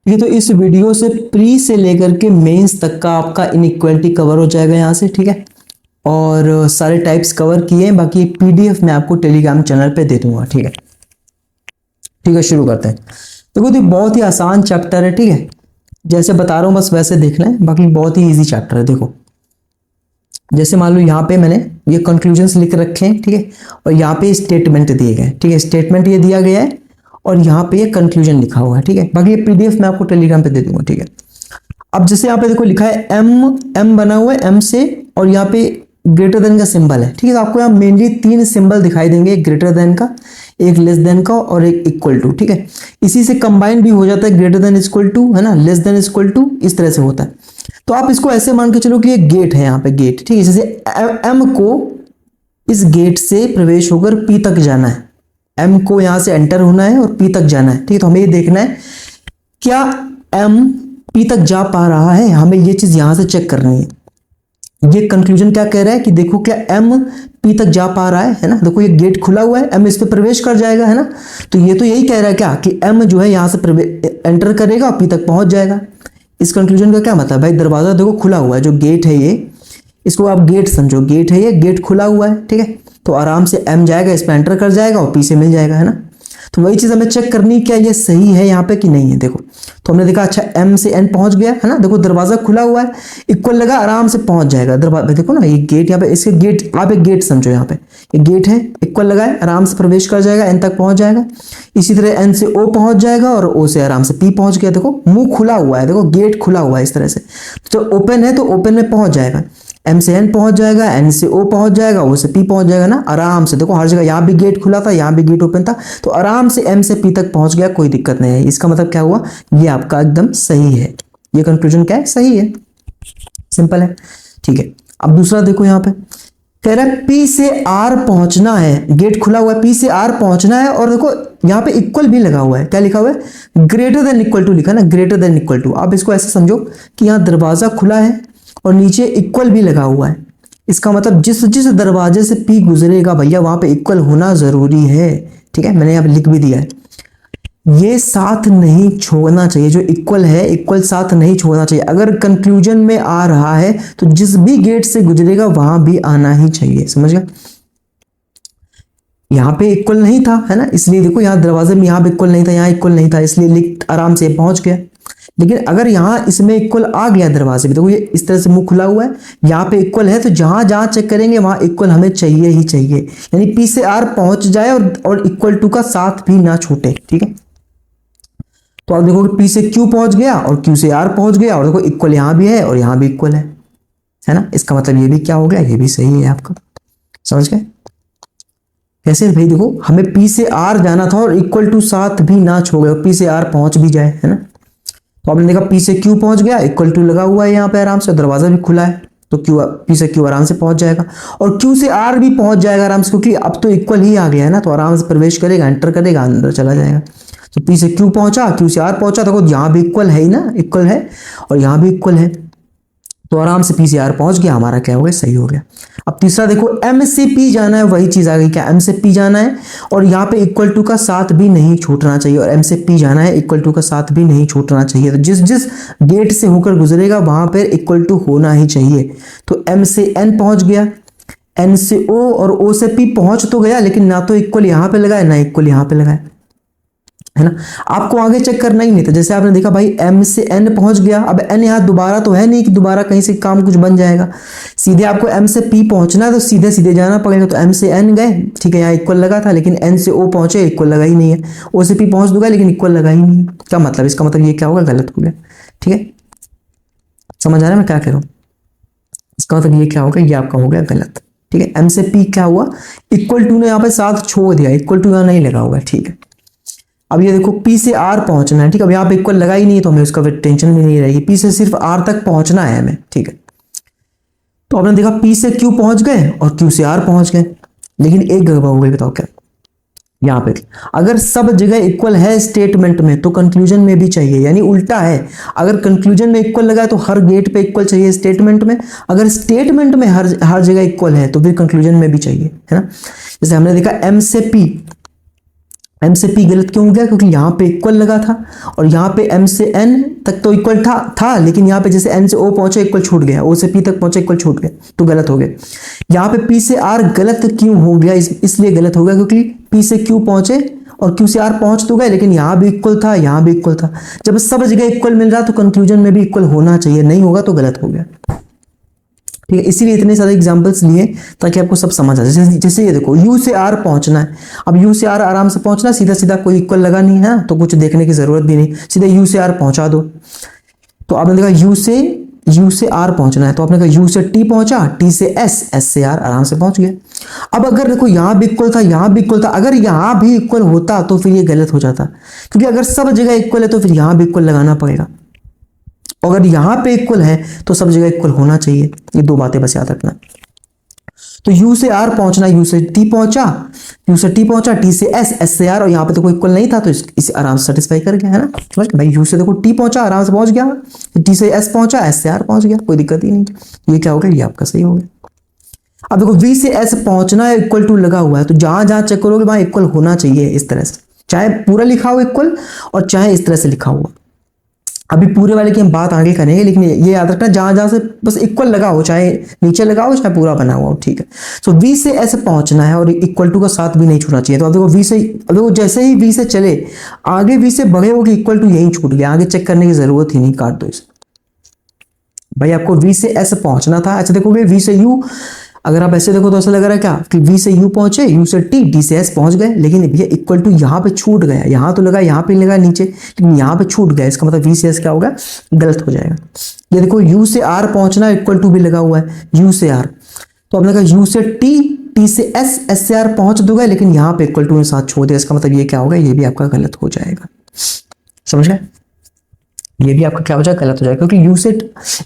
ठीक है, तो इस वीडियो से प्री से लेकर के मेंस तक का आपका इनइक्वालिटी कवर हो जाएगा यहाँ से। ठीक है, और सारे टाइप्स कवर किए हैं, बाकी पीडीएफ मैं आपको टेलीग्राम चैनल पे दे दूंगा। ठीक है, ठीक है, शुरू करते हैं। देखो तो बहुत ही आसान चैप्टर है। ठीक है, जैसे बता रहा हूँ बस वैसे देखना है, बाकी बहुत ही इजी चैप्टर है। देखो जैसे मान लो यहाँ पे मैंने ये कंक्लूजन्स लिख रखे हैं। ठीक है, और यहाँ पे स्टेटमेंट दिए गए। ठीक है, स्टेटमेंट ये दिया गया है और यहाँ पे ये कंक्लूजन लिखा हुआ है। ठीक है, बाकी ये पीडीएफ मैं आपको टेलीग्राम पे दे दूंगा। ठीक है, अब जैसे यहाँ पे देखो लिखा है एम बना हुआ है एम से, और यहाँ पे ग्रेटर देन का सिंबल है। ठीक है, तो आपको यहाँ मेनली 3 सिंबल दिखाई देंगे, एक ग्रेटर देन का, एक लेस देन का और एक इक्वल टू। ठीक है, इसी से कंबाइन भी हो जाता है, ग्रेटर देन इक्वल टू है ना, लेस देन इक्वल टू, इस तरह से होता है। तो आप इसको ऐसे मान के चलो कि ये गेट है, यहाँ पे गेट। ठीक है, जैसे एम को इस गेट से प्रवेश होकर पी तक जाना है, एम को यहां से एंटर होना है और पी तक जाना है। ठीक है, तो हमें ये देखना है क्या एम पी तक जा पा रहा है, हमें ये चीज यहां से चेक करनी है। ये कंक्लूजन क्या कह रहा है कि देखो क्या एम पी तक जा पा रहा है ना। देखो ये गेट खुला हुआ है, एम इस पे प्रवेश कर जाएगा है ना। तो ये तो यही कह रहा है क्या कि एम जो है यहां से एंटर करेगा और पी तक पहुंच जाएगा। इस कंक्लूजन का क्या मतलब भाई, दरवाजा देखो खुला हुआ है, जो गेट है ये, इसको आप गेट समझो, गेट है ये, गेट खुला हुआ है। ठीक है, तो आराम से एम जाएगा, इस पे एंटर कर जाएगा और पी से मिल जाएगा है ना। तो वही चीज हमें चेक करनी क्या ये सही है यहाँ पे कि नहीं है। देखो तो हमने देखा अच्छा एम से एन पहुंच गया है ना, देखो दरवाजा खुला हुआ है, इक्वल लगा, आराम से पहुंच जाएगा दरवाजा। देखो ना ये गेट, यहाँ पे इसके गेट, आप एक गेट समझो, यहाँ पे ये गेट है, इक्वल लगा है, आराम से प्रवेश कर जाएगा, एन तक पहुंच जाएगा। इसी तरह एन से ओ पहुंच जाएगा और ओ से आराम से पी पहुंच गया। देखो मुंह खुला हुआ है, देखो गेट खुला हुआ है इस तरह से, तो ओपन है तो ओपन में पहुंच जाएगा, एम से एन पहुंच जाएगा, एन से ओ पहुंच जाएगा, ओ से पी पहुंच जाएगा ना आराम से। देखो हर जगह, यहाँ भी गेट खुला था, यहाँ भी गेट ओपन था, तो आराम से एम से पी तक पहुंच गया, कोई दिक्कत नहीं है। इसका मतलब क्या हुआ, ये आपका एकदम सही है। ये कंक्लूजन क्या है, सही है, सिंपल है। ठीक है, अब दूसरा देखो यहाँ पे कह रहा है पी से आर पहुंचना है, गेट खुला हुआ है, पी से आर पहुंचना है, और देखो यहाँ पे इक्वल भी लगा हुआ है, क्या लिखा हुआ है, ग्रेटर देन इक्वल टू लिखा ना, ग्रेटर देन इक्वल टू। आप इसको ऐसे समझो कि यहाँ दरवाजा खुला है और नीचे इक्वल भी लगा हुआ है। इसका मतलब जिस जिस दरवाजे से पी गुजरेगा भैया वहां पे इक्वल होना जरूरी है। ठीक है, मैंने यहाँ पे लिख भी दिया है, ये साथ नहीं छोड़ना चाहिए, जो इक्वल है इक्वल साथ नहीं छोड़ना चाहिए। अगर कंक्लूजन में आ रहा है तो जिस भी गेट से गुजरेगा वहां भी आना ही चाहिए, समझ गया। यहाँ पे इक्वल नहीं था है ना, इसलिए देखो यहाँ दरवाजे में यहाँ पे इक्वल नहीं था, यहाँ इक्वल नहीं था, इसलिए लिख आराम से पहुंच गया। लेकिन अगर यहाँ इसमें इक्वल आ गया दरवाजे पे, देखो ये इस तरह से मुंह खुला हुआ है, यहाँ पे इक्वल है, तो जहां जहां चेक करेंगे वहां इक्वल हमें चाहिए ही चाहिए, यानी पी से आर पहुंच जाए और इक्वल टू का साथ भी ना छूटे। ठीक है, तो आप देखो पी से क्यू पहुंच गया और क्यू से आर पहुंच गया, और देखो इक्वल यहां भी है और यहां भी इक्वल है ना। इसका मतलब ये भी क्या हो गया, ये भी सही है आपका, समझ गए कैसे भाई। देखो हमें पी से आर जाना था और इक्वल टू साथ भी ना छोड़े, पी से आर पहुंच भी जाए है ना। तो आपने देखा पी से क्यू पहुंच गया, इक्वल टू लगा हुआ है यहाँ पे आराम से, दरवाजा भी खुला है, तो क्यू पी से क्यू आराम से पहुंच जाएगा, और क्यू से आर भी पहुंच जाएगा आराम से, क्योंकि अब तो इक्वल ही आ गया है ना, तो आराम से प्रवेश करेगा, एंटर करेगा, अंदर चला जाएगा। तो पी से क्यू पहुंचा, क्यू से आर पहुंचा, देखो यहाँ भी इक्वल है ही ना, इक्वल है और यहाँ भी इक्वल है, तो आराम से पी से आर पहुंच गया, हमारा क्या हो गया, सही हो गया। अब तीसरा देखो एम से पी जाना है, वही चीज आ गई क्या, एम से पी जाना है और यहाँ पे इक्वल टू का साथ भी नहीं छूटना चाहिए, और एम से पी जाना है, इक्वल टू का साथ भी नहीं छूटना चाहिए। तो जिस जिस गेट से होकर गुजरेगा वहां पर इक्वल टू होना ही चाहिए। तो एम से एन पहुंच गया, एन से ओ और ओ से पी पहुंच तो गया, लेकिन ना तो इक्वल यहाँ पे लगा है ना इक्वल यहाँ पे लगा है ना। आपको आगे चेक करना ही नहीं था, जैसे आपने देखा भाई एम से एन पहुंच गया, अब एन यहाँ दोबारा तो है नहीं कि दोबारा कहीं से काम कुछ बन जाएगा, सीधे आपको एम से पी पहुंचना है तो सीधे सीधे जाना पड़ेगा। तो एम से एन गए, ठीक है, यहाँ इक्वल लगा था, लेकिन एन से ओ पहुंचे, इक्वल लगा ही नहीं है, ओ से पी पहुंच दूंगा लेकिन इक्वल लगा ही नहीं। क्या मतलब, इसका मतलब ये क्या होगा, गलत हो गया। ठीक है, समझ आ रहा है मैं क्या कह रहा हूँ, इसका मतलब ये क्या होगा, ये आपका हो गया गलत। ठीक है, एम से पी क्या हुआ, इक्वल टू ने यहाँ पे साथ छोड़ दिया, इक्वल टू यहाँ नहीं लगा हुआ है। ठीक है, अब ये देखो पी से आर पहुंचना है, ठीक है, अब यहाँ पे इक्वल लगा ही नहीं है तो हमें उसका टेंशन भी नहीं रहेगी, पी से सिर्फ आर तक पहुंचना है हमें। ठीक है, तो आपने देखा पी से क्यू पहुंच गए और क्यू से आर पहुंच गए, लेकिन एक गड़बड़ हो गई, बताओ क्या। यहाँ पे अगर सब जगह इक्वल है स्टेटमेंट में तो कंक्लूजन में भी चाहिए, यानी उल्टा है, अगर कंक्लूजन में इक्वल लगा है तो हर गेट पे इक्वल चाहिए स्टेटमेंट में, अगर स्टेटमेंट में हर जगह इक्वल है तो फिर कंक्लूजन में भी चाहिए, है ना। जैसे हमने देखा एम से पी, एम से पी गलत क्यों हो गया? क्योंकि यहाँ पे इक्वल लगा था और यहाँ पे एम से एन तक तो इक्वल था लेकिन यहाँ पे जैसे एन से ओ पहुंचे इक्वल छूट गया, ओ से पी तक पहुंचे इक्वल छूट गया, तो गलत हो गया। यहाँ पे पी से आर गलत क्यों हो गया? इसलिए गलत हो गया क्योंकि पी से क्यू पहुंचे और क्यू से आर पहुंच तो गए लेकिन यहाँ भी इक्वल था, यहाँ भी इक्वल था। जब सब जगह इक्वल मिल रहा तो कंक्लूजन में भी इक्वल होना चाहिए, नहीं होगा तो गलत हो गया। ठीक है, इसीलिए इतने सारे एग्जांपल्स लिए ताकि आपको सब समझ आ जाए। जैसे ये देखो, यू से आर पहुंचना है, अब यू से आर आराम से पहुंचना, सीधा सीधा कोई इक्वल लगा नहीं है तो कुछ देखने की जरूरत भी नहीं, सीधे यू से आर पहुंचा दो। तो आपने देखा यू से आर पहुंचना है तो आपने कहा यू से टी पहुंचा, टी से एस, एस से आर, आराम से पहुंच गया। अब अगर देखो यहां भी इक्वल था, यहां भी इक्वल था, अगर यहां भी इक्वल होता तो फिर ये गलत हो जाता, क्योंकि अगर सब जगह इक्वल है तो फिर यहां भी इक्वल लगाना पड़ेगा। अगर यहां पे इक्वल है तो सब जगह इक्वल होना चाहिए। ये दो बातें बस याद रखना। तो यू से आर पहुंचना, यू से टी पहुंचा, यू से टी पहुंचा, टी से एस, एस से आर, और यहाँ पे तो कोई इक्वल नहीं था तो इसे आराम से सेटिस्फाई कर गया, है ना। समझ भाई, यू से देखो टी पहुंचा, आराम से पहुंच गया, टी से एस पहुंचा, एस से आर पहुंच गया, कोई दिक्कत ही नहीं। ये क्या हो गया? ये आपका सही हो गया। अब देखो वी से एस पहुंचना है, इक्वल टू लगा हुआ है, तो जहां जहां चेक करोगे वहां इक्वल होना चाहिए, इस तरह से, चाहे पूरा लिखा हो इक्वल और चाहे इस तरह से लिखा हुआ। अभी पूरे वाले की हम बात आगे करेंगे, लेकिन ये याद रखना जहां जहां से बस इक्वल लगा हो, चाहे नीचे लगा हो चाहे पूरा बना हुआ हो, ठीक है। सो वी से ऐसे पहुंचना है और इक्वल टू का साथ भी नहीं छूटना चाहिए। तो अब देखो वी से, अब देखो जैसे ही वी से चले आगे वी से बढ़े हो कि इक्वल टू यही छूट गया, आगे चेक करने की जरूरत ही नहीं, काट दो इसे। भाई आपको वी से ऐसे पहुंचना था, ऐसे देखोगे वी से यू, अगर आप ऐसे देखो तो ऐसा लग रहा है क्या कि वी से यू पहुंचे, यू से टी, टी से एस पहुंच गए, लेकिन ये इक्वल टू यहाँ पे छूट गया, यहाँ तो लगा, यहाँ पे लगा नीचे, लेकिन यहाँ पे छूट गया, इसका मतलब वी से एस क्या होगा? गलत हो जाएगा। ये देखो यू से आर पहुंचना, इक्वल टू भी लगा हुआ है, यू से आर, तो आपने कहा यू से टी, टी से एस, एस से आर पहुंच दोगे, लेकिन यहाँ पे इक्वल टू के साथ छोड़ दिया, इसका मतलब ये क्या होगा? ये भी आपका गलत हो जाएगा। समझ गए? ये भी आपका क्या हो जाएगा? गलत हो जाएगा, क्योंकि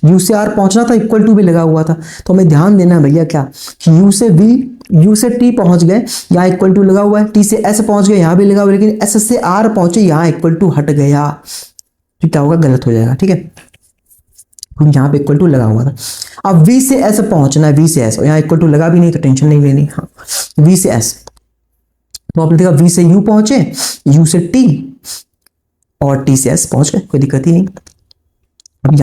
यू से आर पहुंचना था, इक्वल टू भी लगा हुआ था, तो हमें ध्यान देना है भैया क्या कि यू से टी पहुंच गए, यहाँ इक्वल टू लगा हुआ है, टी से एस पहुंच गए, यहाँ भी लगा हुआ है, लेकिन एस से आर पहुंचे, यहाँ इक्वल टू हट गया, तो क्या होगा? गलत हो जाएगा। ठीक है, यहाँ पे इक्वल टू लगा हुआ था। अब वी से एस पहुंचना है, वी से एस, और यहाँ इक्वल टू लगा भी नहीं तो टेंशन नहीं लेनी। हाँ, वी से एस, तो आपने देखा वी से यू पहुंचे, यू से टी और टी से एस पहुंच गए, कोई दिक्कत ही नहीं। अब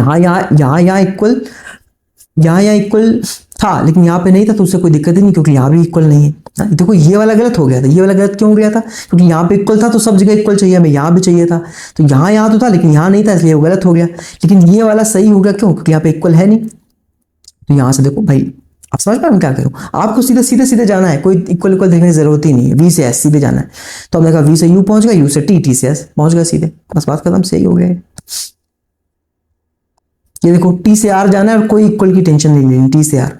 यहाँ इक्वल था लेकिन यहाँ पे नहीं था, तो उससे कोई दिक्कत ही नहीं, क्योंकि यहाँ भी इक्वल नहीं है। देखो ये वाला गलत हो गया था, ये वाला गलत क्यों हो गया था? क्योंकि यहाँ पे इक्वल था तो सब जगह इक्वल चाहिए, हमें यहाँ भी चाहिए था, तो यहाँ तो था लेकिन यहाँ नहीं था, इसलिए वो गलत हो गया। लेकिन ये वाला सही हो गया, क्यों? क्योंकि यहाँ पे इक्वल है नहीं। तो यहाँ से देखो भाई, आप समझ पा रहे क्या करूँ? आपको सीधे जाना है, कोई इक्वल देखने की जरूरत ही नहीं है, वी से एस सीधे जाना है। तो हमने कहा वी से यू पहुंच गया, यू से टी, टी से एस पहुंच गया सीधे, बस बात खत्म, सही हो गया। ये देखो टी से आर जाना है और कोई इक्वल की टेंशन नहीं लेनी, टी से आर,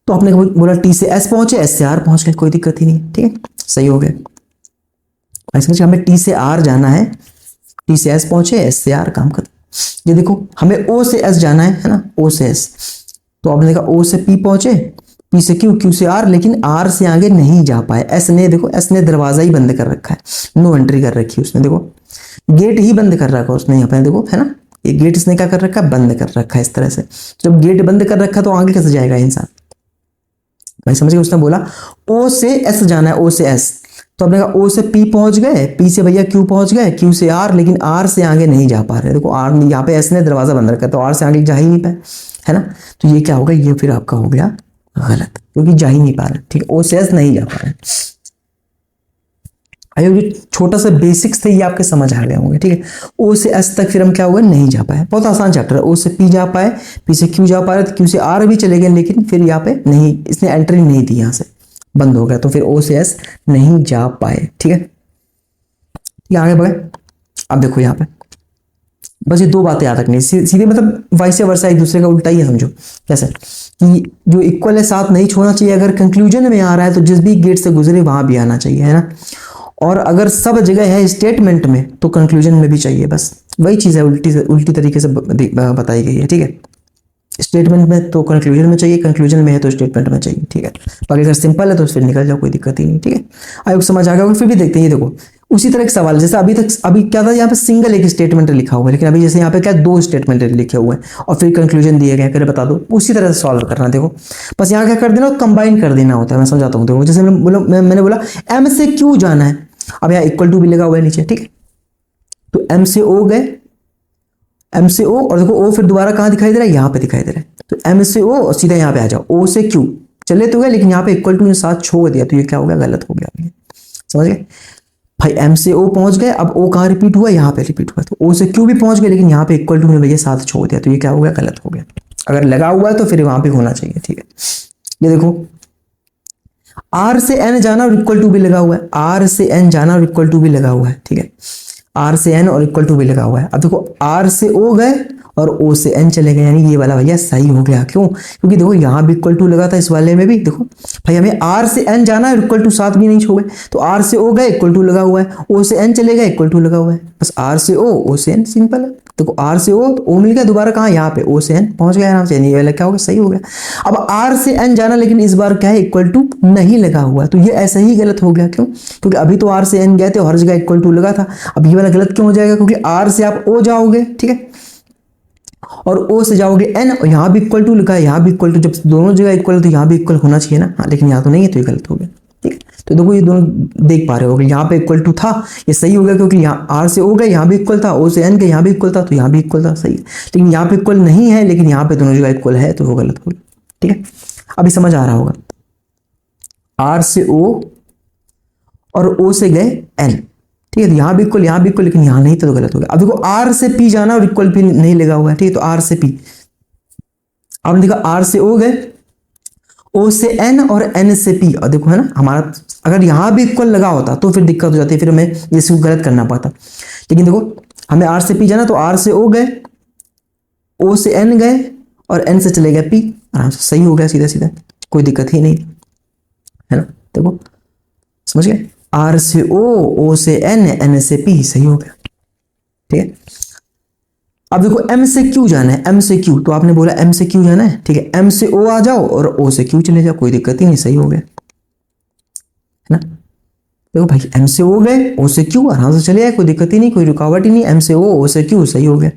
तो आपने बोला टी से एस पहुंचे, एस से आर पहुंच गए, कोई दिक्कत ही नहीं। ठीक है, सही हो गया। समझिए, हमें टी से आर जाना है, टी से एस पहुंचे, एस से आर, काम खत्म। ये देखो हमें ओ से एस जाना है ना, ओ से एस, तो आपने देखा ओ से पी पहुंचे, पी से क्यू, क्यू से आर, लेकिन आर से आगे नहीं जा पाए। एस ने, देखो एस ने दरवाजा ही बंद कर रखा है, नो एंट्री कर रखी है उसने, देखो गेट ही बंद कर रखा है उसने, यहाँ पे देखो, है ना, ये गेट इसने क्या कर रखा है? बंद कर रखा है इस तरह से। जब गेट बंद कर रखा है तो आगे कैसे जाएगा इंसान? भाई समझ गए? उसने बोला ओ से एस जाना है, ओ से एस, तो आपने कहा ओ से पी पहुंच गए, पी से भैया क्यू पहुंच गए, क्यू से आर, लेकिन आर से आगे नहीं जा पा रहे। देखो आर, यहाँ पे एस ने दरवाजा बंद रखा है तो आर से आगे जा ही नहीं पाए, है ना। तो ये क्या होगा? ये फिर आपका हो गया गलत, क्योंकि जा ही नहीं पा रहे। ठीक है, ओ से एस नहीं जा पा रहे। ये छोटा सा बेसिक्स थे, ये आपके समझ आ गए होंगे। ठीक है, ओ से एस तक फिर हम क्या हुआ? नहीं जा पाए। बहुत आसान चैप्टर है। ओ से पी जा पाए, पी से क्यू जा पा रहे, क्यू से आर भी चले गए, लेकिन फिर यहाँ पे नहीं, इसने एंट्री नहीं दी, यहाँ से बंद हो गया, तो फिर ओ से एस नहीं जा पाए। ठीक है, ये आगे बढ़े। अब देखो यहाँ पे बस ये दो बातें याद रखनी, सीधे मतलब वाइस वर्सा, एक दूसरे का उल्टा ही है, समझो कैसे कि जो इक्वल है साथ नहीं छोड़ना चाहिए। अगर कंक्लूजन में आ रहा है तो जिस भी गेट से गुजरे वहां भी आना चाहिए, है ना। और अगर सब जगह है स्टेटमेंट में तो कंक्लूजन में भी चाहिए, बस वही चीज़ है, उल्टी तरीके से बताई गई है। ठीक है, स्टेटमेंट में तो कंक्लूजन में चाहिए, कंक्लूजन में है तो स्टेटमेंट में चाहिए। ठीक है, बाकी अगर सिंपल है तो फिर निकल जाओ, कोई दिक्कत ही नहीं। ठीक है, आई होप समझ आ गया। फिर भी देखते हैं, ये देखो उसी तरह एक सवाल, जैसे अभी क्या था, यहाँ पे सिंगल एक स्टेटमेंट लिखा हुआ है, लेकिन अभी जैसे यहाँ पे क्या दो स्टेटमेंट लिखे हुए हैं और फिर कंक्लूजन दिए गए, फिर बता दो, उसी तरह से सॉल्व करना। देखो बस यहाँ क्या कर देना, कंबाइन कर देना होता है। मैं समझाता हूँ। देखो जैसे मैंने बोला एम से क्यू जाना है, अब यहाँ इक्वल टू भी लगा हुआ है नीचे, ठीक है। तो एम से ओ गए, एम से ओ, और देखो ओ फिर दोबारा कहाँ दिखाई दे रहा है, यहाँ पे दिखाई दे रहा है। तो एम से ओ और सीधा यहाँ पे आ जाओ, ओ से क्यू चले तो गए, लेकिन यहाँ पे इक्वल टू ने साथ छोड़ दिया, तो ये क्या हो गया, गलत हो गया। समझ गए भाई, एम से ओ पहुंच गए, अब ओ कहाँ रिपीट हुआ, यहाँ पे रिपीट हुआ। तो ओ से क्यू भी पहुंच गए, लेकिन यहाँ पे इक्वल टू ने भैया साथ छोड़ दिया, तो ये क्या हो गया, गलत हो गया। अगर लगा हुआ है तो फिर वहां पे होना चाहिए, ठीक है। ये देखो आर से एन जाना और इक्वल टू भी लगा हुआ है, आर से एन जाना और इक्वल टू भी लगा हुआ है, ठीक है। आर से एन और इक्वल टू भी लगा हुआ है। अब देखो आर से ओ गए और ओ से एन चले गए, यानी ये वाला भैया सही हो गया। क्यों? क्योंकि देखो यहाँ भी इक्वल टू लगा था, इस वाले में भी देखो भाई हमें आर से एन जाना है, इक्वल टू साथ भी नहीं छोड़े, तो आर से ओ गए इक्वल टू लगा हुआ है, ओ से एन चले गए इक्वल टू लगा हुआ है, बस आर से ओ से एन, सिंपल है। देखो आर से ओ, तो ओ मिल गया, दोबारा कहाँ, यहाँ पे ओ से एन पहुंच गया आराम से, ये वाला क्या हो गया, सही हो गया। अब आर से एन जाना, लेकिन इस बार क्या है, इक्वल टू नहीं लगा हुआ, तो ये ऐसा ही गलत हो गया। क्यों? क्योंकि अभी तो आर से एन गए थे, हर जगह इक्वल टू लगा था। अब ये वाला गलत क्यों हो जाएगा, क्योंकि आर से आप ओ जाओगे, ठीक है, और ओ से जाओगे एन, और यहाँ भी इक्वल टू लिखा है, यहाँ भी इक्वल टू, जब दोनों जगह इक्वल है तो यहाँ भी इक्वल होना चाहिए ना, हाँ, लेकिन यहाँ तो नहीं है, तो ये गलत हो गया, ठीक है। तो देखो ये दोनों देख पा रहे हो, यहाँ पे इक्वल टू था, ये सही हो गया, क्योंकि यहाँ आर से ओ गए, यहाँ भी इक्वल था, ओ से एन गए, यहाँ भी इक्वल था, तो यहाँ भी इक्वल था, सही है। लेकिन यहाँ पे इक्वल नहीं है, लेकिन यहाँ पे दोनों जगह इक्वल है, तो वो गलत हो गया, ठीक है। अभी समझ आ रहा होगा, आर से ओ और ओ से गए एन, ठीक है, तो यहाँ भी इक्वल, यहाँ भी इक्वल, लेकिन यहाँ नहीं, तो गलत हो गया। अब देखो आर से पी जाना और इक्वल पी नहीं लगा हुआ है, ठीक है, तो आर से पी, आपने देखा आर से ओ गए, ओ से एन और एन से पी, और देखो है ना हमारा, अगर यहाँ भी इक्वल लगा होता तो फिर दिक्कत हो जाती है, फिर हमें इसको गलत करना पड़ता। लेकिन देखो हमें आर से पी जाना, तो आर से ओ गए, ओ से एन गए और एन से चले गए पी, आराम से सही हो गया, सीधा सीधा, कोई दिक्कत ही नहीं, है ना। देखो समझ गए, आर से ओ से एन, एन से पी, सही हो गया, ठीक है। अब देखो एम से क्यू जाना है, एम से क्यू, तो आपने बोला एम से क्यू जाना है, ठीक है, एम से ओ आ जाओ और ओ से क्यू चले जाओ, कोई दिक्कत ही नहीं, सही हो गया, है ना। देखो भाई एम से ओ गए, ओ से क्यू आराम से चले आए, कोई दिक्कत ही नहीं, कोई रुकावट ही नहीं, एम से ओ से क्यू, सही हो गया।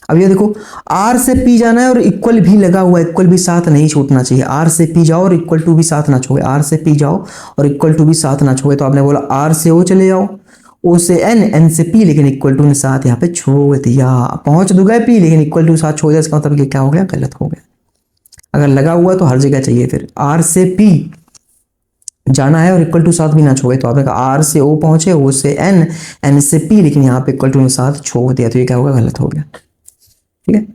अब ये देखो आर से पी जाना है और इक्वल भी लगा हुआ है, इक्वल भी साथ नहीं छूटना चाहिए, आर से पी जाओ और इक्वल टू भी साथ ना छोड़े, आर से पी जाओ और इक्वल टू भी साथ ना छोड़े, तो आपने बोला आर से ओ चले जाओ, ओ से एन, एन से पी, लेकिन इक्वल टू ने साथ यहाँ पे छोड़ दिया, पहुंच तो गए पी, लेकिन इक्वल टू साथ छोड़ दिया, इसका मतलब ये क्या हो गया, गलत हो गया। अगर लगा हुआ तो हर जगह चाहिए, फिर आर से पी जाना है और इक्वल टू साथ भी ना छोड़े, तो आपने कहा आर से ओ पहुंचे, ओ से एन, एन से पी, लेकिन यहाँ पे इक्वल टू ने साथ छोड़ दिया, तो ये क्या होगा, गलत हो गया, ठीक है।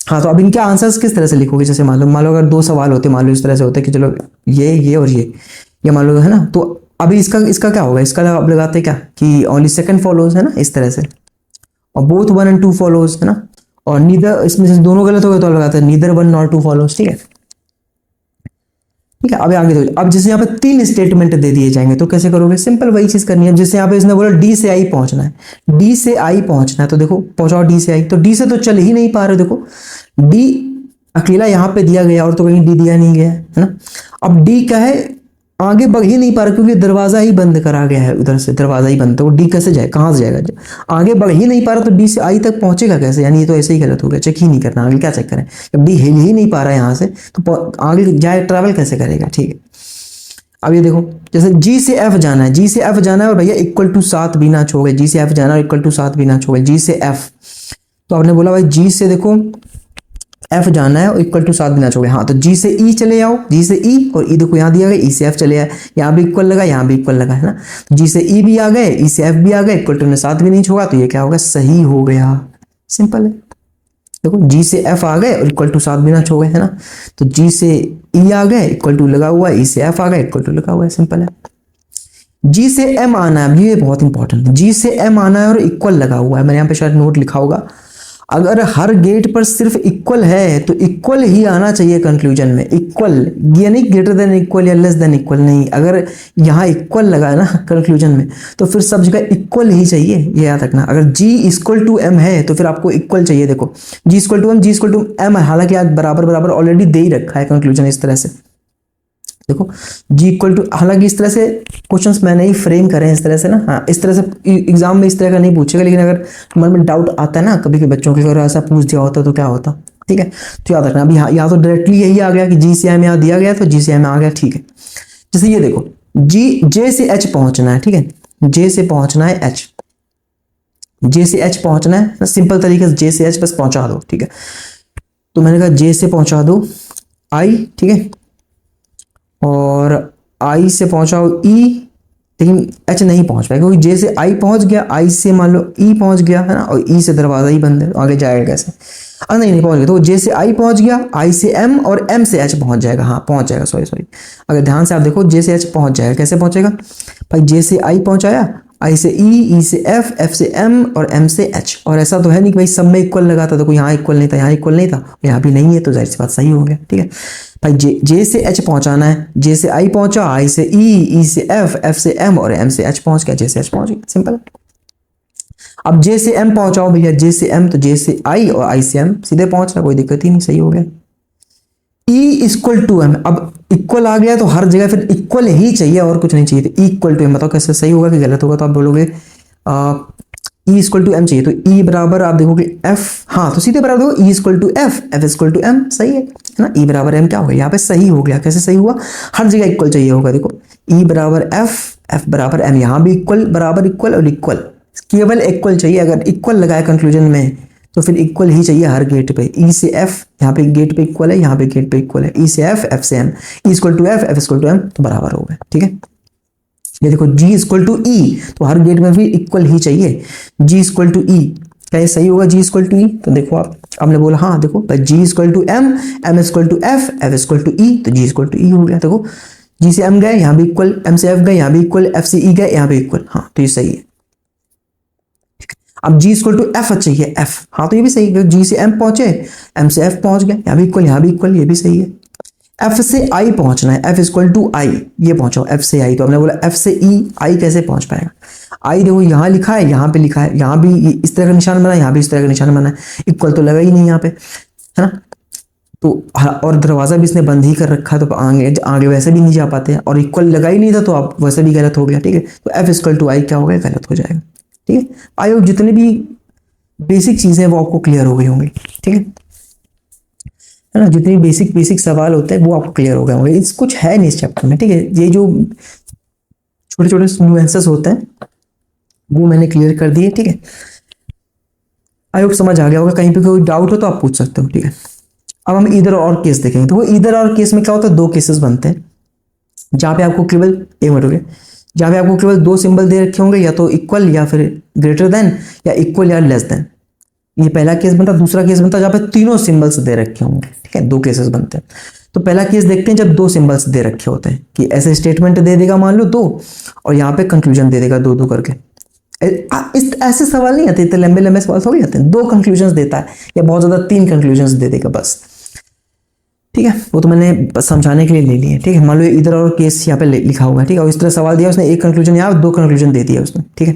हाँ, तो अब इनके आंसर्स किस तरह से लिखोगे, जैसे मान लो अगर दो सवाल होते, मान लो इस तरह से होते कि चलो ये और ये मान लो, है ना, तो अभी इसका क्या होगा, इसका अब लगाते क्या कि ओनली सेकंड फॉलोज, है ना, इस तरह से, और बोथ 1 और 2 फॉलोज, है ना, और नीदर, इसमें से दोनों गलत हो गए तो अब लगाते हैं नीदर 1 नॉर 2 फॉलोज, ठीक है, ठीक है। अब आगे तो अब जैसे यहाँ पे 3 स्टेटमेंट दे दिए जाएंगे, तो कैसे करोगे, सिंपल वही चीज करनी है। जैसे यहाँ पे इसने बोला डी से आई पहुंचना है, डी से आई पहुंचना है, तो देखो पहुंचाओ डी से आई, तो डी से तो चल ही नहीं पा रहे, देखो डी अकेला यहाँ पे दिया गया और तो कहीं डी दिया नहीं गया, है ना। अब डी क्या है, आगे बढ़ ही नहीं पा रहा, क्योंकि दरवाजा ही बंद करा गया है, उधर से दरवाजा ही बंद, तो डी कैसे जाए, कहाँ से जाएगा, आगे बढ़ ही नहीं पा रहा, तो डी से आई तक पहुंचेगा कैसे, यानी ये तो ऐसे ही गलत हो गया, चेक ही नहीं करना, आगे क्या चेक करें, जब डी हिल ही नहीं पा रहा है यहाँ से, तो आगे जाए ट्रैवल कैसे करेगा, ठीक है। अब ये देखो जैसे जी से एफ जाना है, जी से एफ जाना है और भैया इक्वल टू 7 भी ना छोड़े, जी से एफ जाना है इक्वल टू 7 भी ना छोड़े, जी से एफ, तो आपने बोला भाई जी से देखो एफ जाना है और इक्वल टू 7 भी ना छोड़े, हाँ, तो जी से ई चले जाओ, जी से ई, और ई देखो यहाँ दिया गया, ई से एफ चले आए, यहाँ भी इक्वल लगा, यहाँ भी इक्वल लगा, है ना, तो जी से ई भी आ गए, ई से एफ भी आ गए, इक्वल टू ने 7 भी नहीं छोड़ा, तो ये क्या होगा, सही हो गया, सिंपल है। देखो जी से एफ आ गए और इक्वल टू 7 भी ना छोड़े, है ना, तो जी से ई आ गए, इक्वल टू लगा हुआ है, ई से एफ आ गए, इक्वल टू लगा हुआ है, सिंपल है। जी से एम आना है, ये बहुत इंपॉर्टेंट है, जी से एम आना है और इक्वल लगा हुआ है, मैंने यहाँ पे शायद नोट लिखा होगा, अगर हर गेट पर सिर्फ इक्वल है तो इक्वल ही आना चाहिए कंक्लूजन में, इक्वल, यानी ग्रेटर देन इक्वल या लेस देन इक्वल नहीं, अगर यहाँ इक्वल लगा है ना कंक्लूजन में, तो फिर सब जगह इक्वल ही चाहिए, ये याद रखना। अगर जी इक्वल टू एम है तो फिर आपको इक्वल चाहिए, देखो G equal to M, G equal to M, हालांकि आज बराबर बराबर ऑलरेडी दे ही रखा है कंक्लूजन इस तरह से, देखो जी इक्वल टू, हालांकि इस तरह से क्वेश्चंस मैंने ही फ्रेम करे हैं इस तरह से ना, हाँ, इस तरह से एग्जाम में इस तरह का नहीं पूछेगा, लेकिन अगर मन में डाउट आता है ना कभी के बच्चों के, अगर ऐसा पूछ दिया होता तो क्या होता, ठीक है, तो याद रखना। अभी यहाँ तो डायरेक्टली यही आ गया कि जी से एम यहाँ दिया गया, तो जी से एम आ गया, ठीक है। जैसे ये देखो जी जे से एच पहुंचना है, ठीक है, जे से पहुंचना है एच, जे से एच पहुंचना है, सिंपल तरीके से जे से एच बस पहुंचा दो, ठीक है। तो मैंने कहा जे से पहुंचा दो आई, ठीक है, और आई से पहुंचाओ ई, लेकिन एच नहीं पहुंच पाएगा क्योंकि जे से आई पहुंच गया, आई से मान लो ई पहुंच गया है ना, और ई से दरवाजा ही बंद है, आगे जाएगा कैसे? नहीं पहुंच गया, तो जे से आई पहुंच गया, आई से एम और एम से एच पहुंच जाएगा, हाँ पहुंच जाएगा, सॉरी अगर ध्यान से आप देखो जे से एच पहुंच जाएगा, कैसे पहुंचेगा भाई? जे से आई पहुंचाया, आई से ई से एफ, एफ से एम और एम से एच। और ऐसा तो है नहीं कि भाई सब में इक्वल लगा था, देखो यहाँ इक्वल नहीं था, यहाँ इक्वल नहीं था, यहाँ भी नहीं है, तो जाहिर सी बात सही हो गया, ठीक है भाई। जे से एच पहुंचाना है, जे से आई पहुंचा, आई से ई से एफ, एफ से एम और एम से एच पहुंच गया, जे से एच पहुंच गया, सिंपल है। अब जे से एम पहुंचाओ भैया, जे से एम, तो जे से आई और आई से एम सीधे पहुंच रहा, कोई दिक्कत ही नहीं, सही हो गया। ई इक्वल टू एम, अब इक्वल आ गया तो हर जगह फिर इक्वल ही चाहिए और कुछ नहीं चाहिए, तो इक्वल टू एम, बताओ कैसे सही होगा कि गलत होगा? तो आप बोलोगे ई इक्वल टू एम चाहिए, तो ई बराबर आप देखोगे एफ, हाँ तो सीधे बराबर देखो E equal to F, F equal to M, सही है ना? ई बराबर एम क्या हो गया यहाँ पे? सही हो गया। कैसे सही हुआ? हर जगह इक्वल चाहिए होगा, देखो ई बराबर एफ, एफ बराबर एम, यहाँ भी इक्वल, बराबर इक्वल और इक्वल, केवल इक्वल चाहिए। अगर इक्वल लगाए कंक्लूजन में तो फिर इक्वल ही चाहिए हर गेट पे। ई से एफ यहाँ पे गेट पे इक्वल है, यहाँ पे गेट पे इक्वल है, ई से एफ, एफ से M, E equal to F, F equal to M, तो बराबर हो गए, ठीक है। ये देखो जी इक्वल टू ई, तो हर गेट में भी इक्वल ही चाहिए, जी इक्वल टू ई, क्या ये सही होगा? जी इक्वल टू ई, तो देखो आपने बोला हाँ, देखो G equal to M, M equal to F, F equal to E, तो जी इक्वल टू ई हो गया। देखो जी से एम गए, यहाँ भी इक्वल, एम से एफ गए, यहाँ भी इक्वल, एफ से ई गए, यहाँ भी इक्वल, हाँ तो ये सही है। अब जी इक्वल टू एफ चाहिए, एफ, हाँ तो ये भी सही है, जी से एम पहुंचे, एम से एफ पहुंच गए, यहाँ भी इक्वल, यहाँ भी इक्वल, ये भी सही है। एफ से आई पहुंचना है, एफ इक्वल टू आई, ये पहुंचो एफ से आई, तो हमने बोला एफ से ई, आई कैसे पहुंच पाएगा? आई देखो यहाँ लिखा है, यहाँ पे लिखा है, यहाँ भी इस तरह का निशान बना है, यहाँ भी इस तरह का निशान बना है, इक्वल तो लगा ही नहीं यहाँ पे, है ना? तो और दरवाजा भी इसने बंद ही कर रखा है, तो आगे वैसे भी नहीं जा पाते हैं, और इक्वल लगा ही नहीं था तो आप वैसे भी गलत हो गया, ठीक है। तो एफ इक्वल टू आई क्या हो गया? गलत हो जाएगा, ठीक है। आई होप जितने भी बेसिक चीजें वो आपको क्लियर हो गई होंगी, ठीक है ना? जितने बेसिक सवाल होते हैं वो आपको क्लियर हो गए होंगे। इस कुछ है नहीं इस चैप्टर में, ठीक है। ये जो छोटे छोटे न्यूएंसेस होते हैं वो मैंने क्लियर कर दिए, ठीक है। आई होप समझ आ गया होगा। कहीं पे कोई डाउट हो तो आप पूछ सकते हो, ठीक है। अब हम इधर और केस देखेंगे, तो वो इधर और केस में क्या होता है? दो केसेस बनते हैं जहाँ पे आपको केवल, एक मिनट हो गया, जहाँ पे आपको केवल दो सिंबल दे रखे होंगे, या तो इक्वल या फिर ग्रेटर देन, या इक्वल या लेस देन। ये पहला केस बनता है। दूसरा केस बनता है जहाँ पे तीनों सिंबल्स दे रखे होंगे, ठीक है। दो केसेस बनते हैं। तो पहला केस देखते हैं जब दो सिंबल्स दे रखे होते हैं, कि ऐसे स्टेटमेंट दे देगा मान लो दो, और यहाँ पे कंक्लूजन दे देगा दो दो करके। इस ऐसे सवाल नहीं आते, इतने लंबे लंबे सवाल थोड़ी आते हैं। दो कंक्लूजन देता है, या बहुत ज्यादा तीन कंक्लूजन दे देगा बस, ठीक है। वो तो मैंने समझाने के लिए ले लिए, ठीक है। मान लो इधर और केस यहाँ पे लिखा हुआ है, ठीक है, और इस तरह सवाल दिया उसने, एक कंक्लूजन यहाँ, दो कंक्लूजन दे दिया उसने, ठीक है।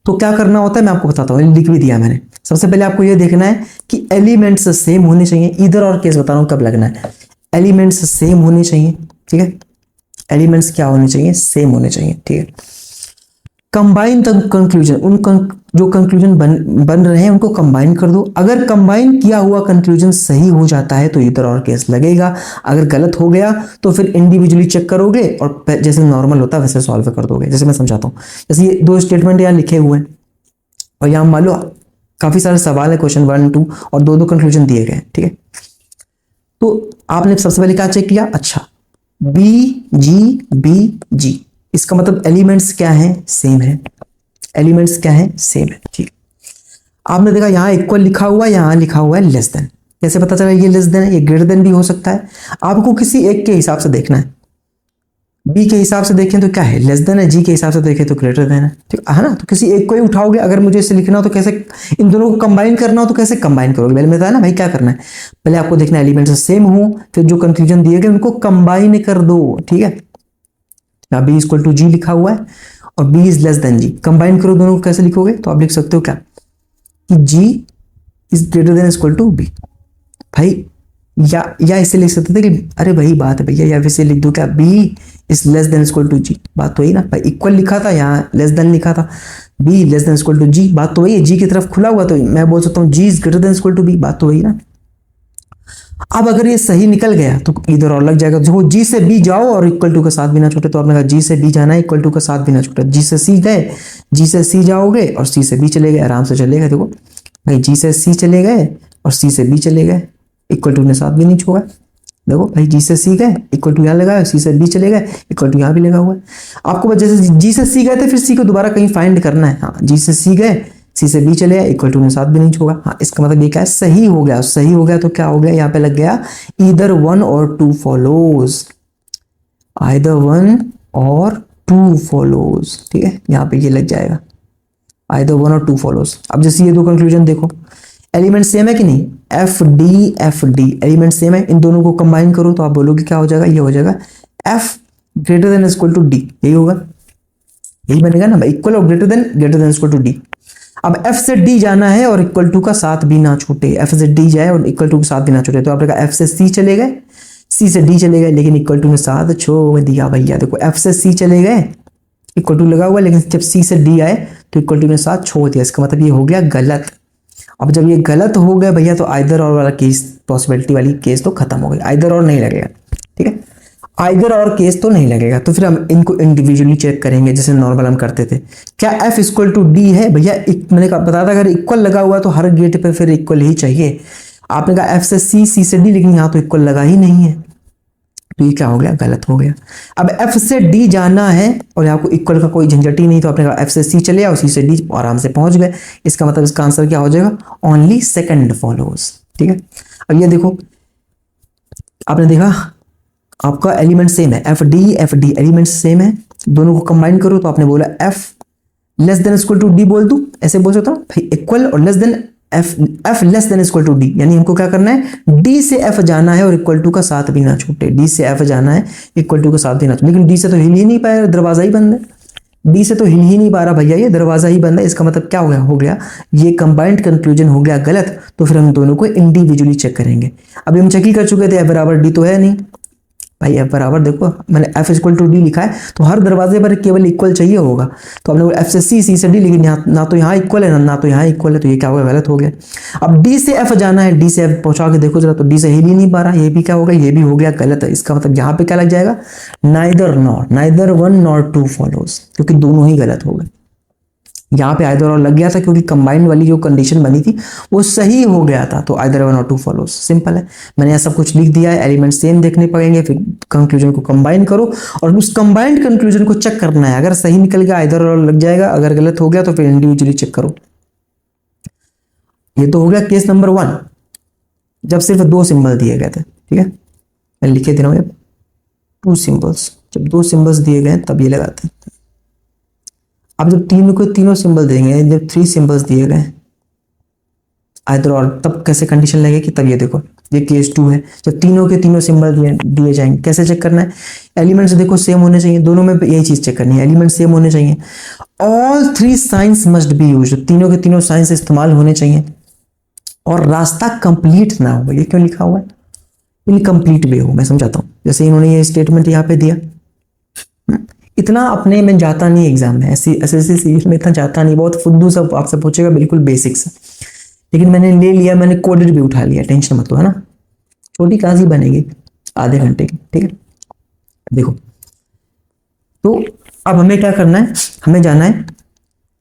तो क्या करना होता है मैं आपको बताता हूँ, लिख भी दिया मैंने। सबसे पहले आपको ये देखना है कि एलिमेंट्स सेम होने चाहिए। इधर और केस बता रहा हूँ कब लगना है, एलिमेंट्स सेम होने चाहिए, ठीक है। एलिमेंट्स क्या होने चाहिए? सेम होने चाहिए, ठीक है। कंबाइन द कंक्लूजन, जो कंक्लूजन बन रहे हैं उनको कंबाइन कर दो। अगर कंबाइन किया हुआ कंक्लूजन सही हो जाता है तो इधर और केस लगेगा। अगर गलत हो गया तो फिर इंडिविजुअली चेक करोगे और जैसे नॉर्मल होता है वैसे सॉल्व कर दोगे। जैसे मैं समझाता हूँ, जैसे ये दो स्टेटमेंट यहाँ लिखे हुए हैं, और यहाँ मान लो काफी सारे सवाल है, क्वेश्चन 1 2, और दो दो कंक्लूजन दिए गए, ठीक है। तो आपने सबसे पहले क्या चेक किया? अच्छा बी इसका मतलब एलिमेंट्स क्या है? सेम है। एलिमेंट्स क्या है? सेम है, ठीक। आपने देखा यहाँ इक्वल लिखा हुआ है, यहाँ लिखा हुआ है लेस देन। कैसे पता चला ये लेस देन है? ये ग्रेटर देन भी हो सकता है। आपको किसी एक के हिसाब से देखना है। बी के हिसाब से देखें तो क्या है? लेस देन है। जी के हिसाब से देखें तो ग्रेटर देन है, ठीक है ना। तो किसी एक को ही उठाओगे। अगर मुझे इसे लिखना हो तो कैसे, इन दोनों को कंबाइन करना हो तो कैसे कंबाइन करोगे? मैंने बताया ना भाई क्या करना है, पहले आपको देखना है एलिमेंट्स सेम हो, फिर जो कंक्लूजन दिए गए उनको कंबाइन कर दो, ठीक है। यहाँ बी इक्वल टू जी लिखा हुआ है और B is less than G, combine करो दोनों को। कैसे लिखोगे? तो आप लिख सकते हो क्या कि G is greater than equal to B, भाई। या इसे लिख सकते थे कि अरे वही बात है भैया, या वैसे लिख दो क्या, B is less than equal to G, बात तो वही ना भाई। इक्वल लिखा था, यहाँ लेस देन लिखा था, B less than equal to G, बात तो वही है। जी की तरफ खुला हुआ तो मैं बोल सकता हूँ G is greater than equal to B, बात तो वही ना। अब अगर ये सही निकल गया तो इधर और लग जाएगा। देखो जी से बी जाओ और इक्वल टू का साथ भी ना छूटे, तो आपने कहा जी से बी जाना है, इक्वल टू का साथ भी ना छूटे। जी से सी गए, जी से सी जाओगे और सी से बी चले गए, आराम से चलेगा। देखो भाई जी से सी चले गए और सी से बी चले गए, इक्वल टू ने साथ भी नहीं छोड़ा। देखो भाई जी से सी गए, इक्वल टू यहाँ लगा, सी से बी चले गए, इक्वल टू यहाँ भी लगा हुआ है। आपको बस जैसे जी से सी गए थे, फिर सी को दोबारा कहीं फाइंड करना है। हाँ जी से सी गए, सी से बी चले गए, इक्वल टू ने साथ भी नहीं छोड़ा। हाँ इसका मतलब ये क्या है, सही हो गया। सही हो गया तो क्या हो गया, यहाँ पे लग गया ईदर वन और टू फॉलोज, आइदर वन और टू फॉलोज। ठीक है, यहाँ पे ये लग जाएगा आइदर वन और टू फॉलोज। अब जैसे ये दो कंक्लूजन देखो, एलिमेंट सेम है कि नहीं, एफ डी एलिमेंट सेम है, इन दोनों को कंबाइन करो तो आप बोलोगे क्या हो जाएगा, ये हो जाएगा F greater than equal to D, यही होगा, यही बनेगा ना, इक्वल और greater than equal to D. अब एफ से डी जाना है और इक्वल टू का साथ भी ना छूटे, एफ से डी जाए और इक्वल टू के साथ भी ना छूटे, तो आपने कहा एफ से सी चले गए, सी से डी चले गए, लेकिन इक्वल टू ने साथ छोड़ दिया भैया। देखो एफ से सी चले गए, इक्वल टू लगा हुआ, लेकिन जब सी से डी आए तो इक्वल टू ने साथ छोड़ दिया, इसका मतलब ये हो गया गलत। अब जब ये गलत हो गया भैया तो आइदर और वाला केस, पॉसिबिलिटी वाली केस तो खत्म हो गई, आइदर और नहीं लगेगा। ठीक है, आइदर और केस तो नहीं लगेगा, तो फिर हम इनको इंडिविजुअली चेक करेंगे जैसे नॉर्मल हम करते थे। क्या एफ इक्वल टू डी है भैया, मैंने बताया था अगर इक्वल लगा हुआ तो हर गेट पे फिर इक्वल ही चाहिए। आपने कहा एफ से सी, सी से डी, लेकिन यहाँ तो इक्वल लगा ही नहीं है, तो ये क्या हो गया, गलत हो गया। अब एफ से डी जाना है और यहाँ को इक्वल का कोई झंझट ही नहीं, तो आपने कहा एफ से सी चले आओ, सी से डी आराम से पहुंच गए। इसका मतलब इसका आंसर क्या हो जाएगा, ओनली सेकंड फॉलोज। ठीक है, अब ये देखो, आपने देखा आपका एलिमेंट सेम है, एफ डी एलिमेंट सेम है, दोनों को कंबाइन करो तो आपने बोला F less than equal to D बोल दूं, ऐसे बोल सकता हूं भाई, इक्वल और less than F less than equal to D, यानी हमको क्या करना है, डी से एफ जाना है और इक्वल टू का साथ भी ना छूटे, डी से एफ जाना है, इक्वल टू का साथ भी ना छूटे, लेकिन डी से तो हिल ही नहीं पाया, दरवाजा ही बंद है, डी से तो हिल ही नहीं पा रहा भैया, ये दरवाजा ही बंद है। इसका मतलब क्या हो गया ये कंबाइंड कंक्लूजन हो गया गलत, तो फिर हम दोनों को इंडिविजुअली चेक करेंगे। अभी हम चेक ही कर चुके थे, एफ बराबर डी तो है नहीं भाई, एफ बराबर देखो मैंने एफ इक्वल टू डी लिखा है, तो हर दरवाजे पर केवल इक्वल चाहिए होगा, तो आपने बोला एफ से सी, सी से डी, लेकिन ना तो यहाँ इक्वल है ना तो यहाँ इक्वल है, तो ये क्या होगा, गलत हो गया। अब डी से एफ जाना है, डी से एफ पहुंचा के देखो जरा, तो डी से हिल ही नहीं पा रहा, ये भी क्या होगा, ये भी हो गया गलत है। इसका मतलब यहाँ पे क्या लग जाएगा, neither one nor two follows, क्योंकि दोनों ही गलत हो गए। यहाँ पे आइदर और लग गया था क्योंकि कंबाइंड वाली जो कंडीशन बनी थी वो सही हो गया था, तो आइदर वन और टू फॉलोज, सिंपल है। मैंने यहाँ सब कुछ लिख दिया है, एलिमेंट सेम देखने पड़ेंगे, फिर कंक्लूजन को कंबाइन करो और उस कंबाइंड कंक्लूजन को चेक करना है, अगर सही निकल गया आइदर और लग जाएगा, अगर गलत हो गया तो फिर इंडिविजुअली चेक करो। ये तो हो गया केस नंबर 1, जब सिर्फ 2 सिंबल दिए गए थे। ठीक है, मैं लिखे दे रहा हूँ 2 सिंबल्स, जब 2 सिंबल्स दिए गए तब ये लगाते हैं। अब जब तीनों को तीनों सिंबल देंगे, जब 3 सिंबल्स दिए गए आइदर और, तब कैसे कंडीशन लगेगी, तब ये देखो ये केस 2 है, जब तीनों के तीनों सिंबल दिए जाएंगे। कैसे चेक करना है, एलिमेंट्स देखो सेम होने चाहिए, दोनों में यही चीज चेक करनी है, एलिमेंट सेम होने चाहिए, all 3 science must be used, तीनों के तीनों साइंस इस्तेमाल होने चाहिए, और रास्ता कंप्लीट ना हो। ये क्यों लिखा हुआ है, इनकम्प्लीट वे हो, मैं समझाता हूँ। जैसे इन्होंने ये स्टेटमेंट यहाँ पे दिया, इतना अपने में जाता नहीं एग्जाम में, ऐसी सीरीज में इतना जाता नहीं, बहुत फुद्दू सब आपसे पूछेगा, बिल्कुल बेसिक्स, लेकिन मैंने ले लिया, मैंने कोडेड भी उठा लिया, टेंशन मत लो, है ना, छोटी क्लास ही बनेगी आधे घंटे की। ठीक है, देखो तो अब हमें क्या करना है, हमें जाना है,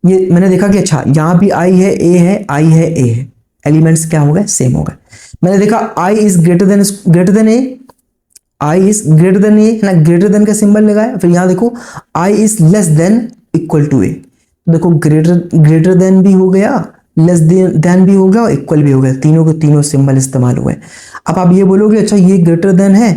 ये मैंने देखा कि अच्छा यहाँ भी आई है, ए है, आई है, ए है, एलिमेंट्स क्या हो गए, सेम हो गए। मैंने देखा I is greater than A, I is greater than A ना, ग्रेटर देन का सिंबल लगाया, फिर यहाँ देखो I is less than equal to A, देखो ग्रेटर देन भी हो गया, लेस देन भी हो गया और इक्वल भी हो गया, तीनों के तीनों सिंबल इस्तेमाल हुए। अब आप ये बोलोगे अच्छा ये ग्रेटर देन है,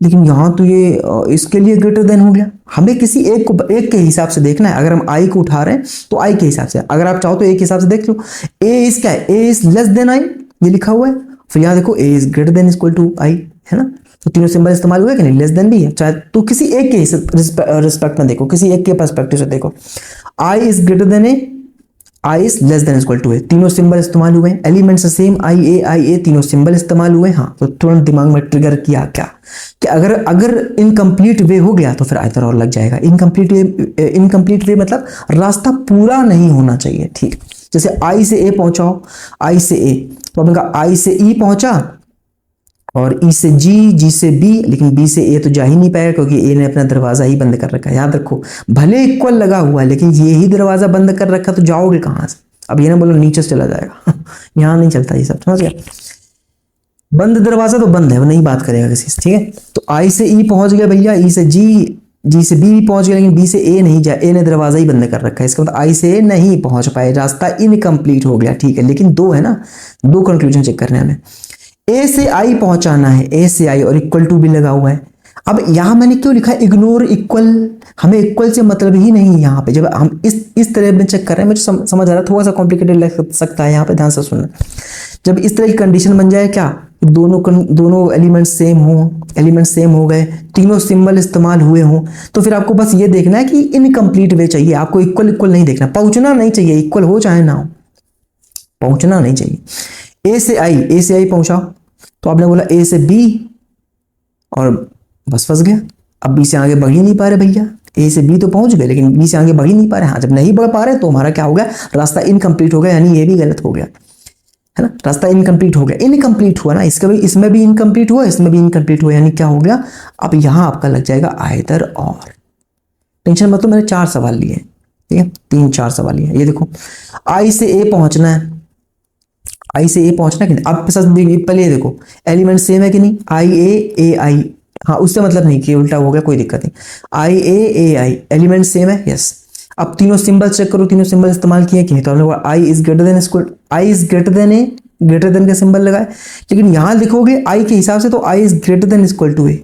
लेकिन यहाँ तो ये इसके लिए ग्रेटर देन हो गया। हमें किसी एक के हिसाब से देखना है, अगर हम आई को उठा रहे हैं तो आई के हिसाब से, अगर आप चाहो तो एक हिसाब से देख लो, ए इज क्या है, A is less than I, ये लिखा हुआ है, फिर यहाँ देखो A is greater than equal to I, है ना, तो तीनों सिंबल इस्तेमाल हुए कि नहीं, लेस देन भी है, चाहे तो किसी एक के रिस्पेक्ट में देखो, किसी एक के पर्सपेक्टिव से देखो, I is greater than A, I is less than equal to A, तीनों सिंबल इस्तेमाल हुए, एलिमेंट्स सेम आई ए तीनों सिंबल इस्तेमाल हुए। हाँ, तो तुरंत दिमाग में ट्रिगर किया क्या कि अगर इनकम्प्लीट वे हो गया तो फिर आइदर और लग जाएगा। इनकम्प्लीट वे मतलब रास्ता पूरा नहीं होना चाहिए। ठीक, जैसे आई से ए पहुंचाओ, आई से ए, तो आपने कहा आई से ई पहुंचा, और ई से जी से बी, लेकिन बी से ए तो जा ही नहीं पाएगा क्योंकि ए ने अपना दरवाजा ही बंद कर रखा है। याद रखो, भले इक्वल लगा हुआ है लेकिन ये ही दरवाजा बंद कर रखा, तो जाओगे कहाँ से? अब ये ना बोलो नीचे से चला जाएगा यहाँ नहीं चलता ये सब, समझ गया? बंद दरवाजा तो बंद है, वो नहीं बात करेगा किसी से, ठीक है? तो आई से ई पहुंच गया भैया, ई से जी, जी से बी भी पहुंच गया, लेकिन बी से ए नहीं जा, ए ने दरवाजा ही बंद कर रखा है, इसका मतलब आई से ए नहीं पहुंच पाए, रास्ता इनकम्प्लीट हो गया, ठीक है? लेकिन दो है ना, दो कंक्लूजन चेक करने हमें। ए से आई पहुंचाना है, ए से आई, और इक्वल टू भी लगा हुआ है। अब यहां मैंने क्यों लिखा है इग्नोर इक्वल? हमें इक्वल से मतलब ही नहीं है यहाँ पे, जब हम इस तरह में चेक कर रहे हैं, मुझे समझ आ रहा है, थोड़ा सा कॉम्प्लिकेटेड लग सकता है यहाँ पे, ध्यान से सुनना। जब इस तरह की कंडीशन बन जाए, क्या दोनों एलिमेंट सेम हो गए, तीनों सिंबल इस्तेमाल हुए हों, तो फिर आपको बस ये देखना है कि इनकम्प्लीट वे चाहिए, आपको इक्वल नहीं देखना, पहुंचना नहीं चाहिए, इक्वल हो चाहे ना हो, पहुंचना नहीं चाहिए। ए से आई पहुंचाओ, तो आपने बोला ए से बी और बस फंस गया। अब बी से आगे बढ़ ही नहीं पा रहे भैया, ए से बी तो पहुंच गए लेकिन बी से आगे बढ़ ही नहीं पा रहे। हाँ, जब नहीं बढ़ पा रहे तो हमारा क्या हो गया, रास्ता इनकम्प्लीट हो गया, यानी ये भी गलत हो गया, है ना? रास्ता इनकम्प्लीट हो गया, इनकम्प्लीट हुआ ना, इसका भी, इसमें भी इनकम्प्लीट हुआ, इसमें भी इनकम्प्लीट हुआ, यानी क्या हो गया, अब यहां आपका लग जाएगा आइदर और। टेंशन मत लो, मैंने 4 सवाल लिए, ठीक है? 3-4 सवाल लिए। ये देखो, आई से ए पहुंचना है, आई से ए पहुंचना कि नहीं? अब पहले ये देखो, एलिमेंट सेम है कि नहीं, आई ए आई, हाँ उससे मतलब नहीं कि उल्टा हो गया, कोई दिक्कत नहीं, आई ए आई एलिमेंट सेम है, यस। अब तीनों सिंबल चेक करो, तीनों सिंबल इस्तेमाल किए कि नहीं, तो हमने I is greater than square, I is greater than A, greater than का सिंबल लगाए, लेकिन यहां लिखोगे आई के हिसाब से तो I is greater than equal to A,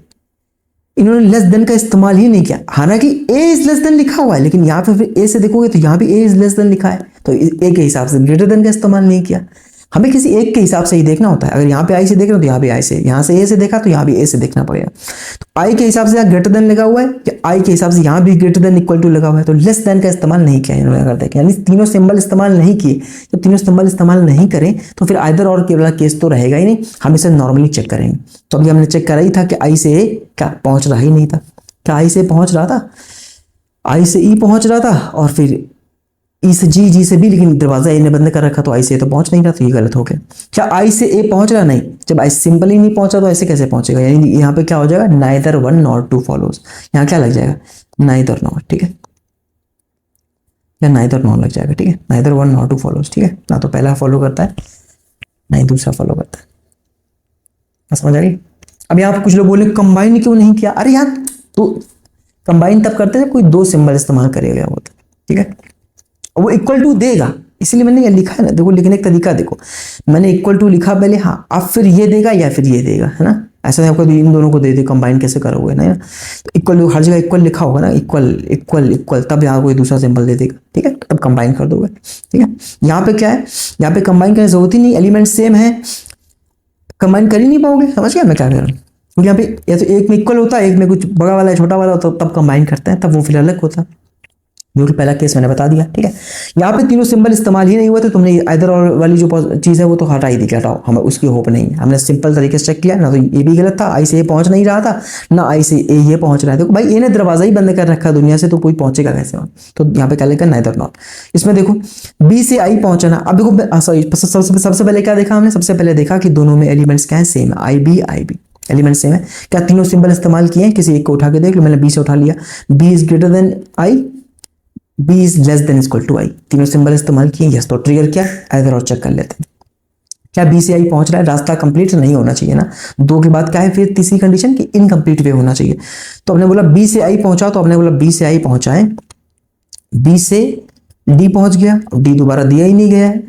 इन्होंने लेस देन का इस्तेमाल ही नहीं किया, हालांकि ए इज लेस देन लिखा हुआ है, लेकिन यहाँ पे फिर ए से देखोगे तो यहाँ भी ए इज लेस देन लिखा है, तो ए के हिसाब से ग्रेटर देन का इस्तेमाल नहीं किया। हमें किसी एक के हिसाब से ही देखना होता है, अगर यहाँ पे आई से देख रहे हो तो यहाँ भी आई से, यहाँ से ए से देखा तो यहाँ भी ए से देखना पड़ेगा। तो आई के हिसाब से यहाँ ग्रेटर देन लगा हुआ है, या आई के हिसाब से यहाँ भी ग्रेटर देन इक्वल टू लगा हुआ है, तो लेस देन का इस्तेमाल नहीं किया इन्होंने, अगर देखें, यानी तीनों सिंबल इस्तेमाल नहीं किए। जब तीनों सिंबल इस्तेमाल नहीं करें तो फिर आइदर और वाला केस तो रहेगा ही नहीं, हम इसे नॉर्मली चेक करेंगे। तो अभी हमने चेक करा ही था कि आई से ए क्या पहुंच रहा ही नहीं था, क्या आई से पहुंच रहा था, आई से ई पहुंच रहा था, और फिर ई से जी से बी, लेकिन दरवाजा ए ने बंद कर रखा, तो आई से ए तो पहुंच नहीं रहा, तो ये गलत हो गया। क्या आई से ए पहुंच रहा? नहीं, जब आई सिंपल ही नहीं पहुंचा तो ऐसे कैसे पहुंचेगा, यानी यहाँ पे क्या हो जाएगा, neither one nor two follows, यहाँ क्या लग जाएगा, नाइदर नॉर, ठीक है, या नाइदर नॉर लग जाएगा, ठीक है, neither one nor two follows, ठीक है, ना तो पहला फॉलो करता है ना ही दूसरा फॉलो करता है, समझ आ गई? अब यहाँ पे कुछ लोग बोले कंबाइन क्यों नहीं किया, अरे यार तो कंबाइन तब करते हैं कोई दो सिंबल इस्तेमाल करेगा वो, ठीक है, वो इक्वल टू देगा, इसलिए मैंने ये लिखा है ना, देखो लिखने का तरीका देखो, मैंने इक्वल टू लिखा पहले, हाँ, अब फिर ये देगा या फिर ये देगा, है ना? ऐसा नहीं आपको इन दोनों को दे दे, कंबाइन कैसे करोगे ना? तो इक्वल, हर जगह इक्वल लिखा होगा ना, इक्वल इक्वल इक्वल, तब यहाँ कोई दूसरा सिंबल दे देगा, ठीक है, तब कंबाइन कर दोगे, ठीक है। यहाँ पे क्या है, यहाँ पे कंबाइन करने की जरूरत ही नहीं, एलिमेंट सेम है, कंबाइन कर ही नहीं पाओगे, समझ गया मैं क्या कर रहा हूँ? क्योंकि यहाँ पे या तो एक में इक्वल होता है, एक में कुछ बड़ा वाला है छोटा वाला होता है, तब कंबाइन करते हैं, तब वो फिर अलग होता है, जो कि पहला केस मैंने बता दिया, ठीक है। यहाँ पे तीनों सिंबल इस्तेमाल ही नहीं हुए, तो तुमने इधर और वाली जो चीज़ है वो तो हटा ही दी, हटाओ, हमें उसकी होप नहीं है। हमने सिंपल तरीके से चेक किया ना, तो ये भी गलत था, आई से ए पहुंच नहीं रहा था, ना आई से ए ये पहुंच रहा है, तो भाई ए ने दरवाजा ही बंद कर रखा दुनिया से, तो कोई पहुंचेगा कैसे वहाँ? तो यहाँ पे क्या लिखा, नाइदर नॉर। इसमें देखो बी से आई पहुंचना, अब देखो सॉरी, सबसे पहले क्या देखा हमने, सबसे पहले देखा कि दोनों में एलिमेंट्स क्या है, सेम है, आई बी एलिमेंट सेम है। क्या तीनों सिंबल इस्तेमाल किए हैं? किसी एक को उठा के देख लो, मैंने बी से उठा लिया, B is greater than I, B is less than equal to I, तीनों सिंबल इस्तेमाल किए, यस। तो ट्रिगर क्या है, इधर और चेक कर लेते हैं, क्या बी से आई पहुंच रहा है? रास्ता कंप्लीट नहीं होना चाहिए ना, दो के बाद क्या है फिर तीसरी कंडीशन कि इनकम्प्लीट वे होना चाहिए। तो हमने बोला बी से आई पहुंचा, तो हमने बोला बी से आई पहुंचाए, बी से डी पहुंच गया, अब डी दोबारा दिया ही नहीं गया है,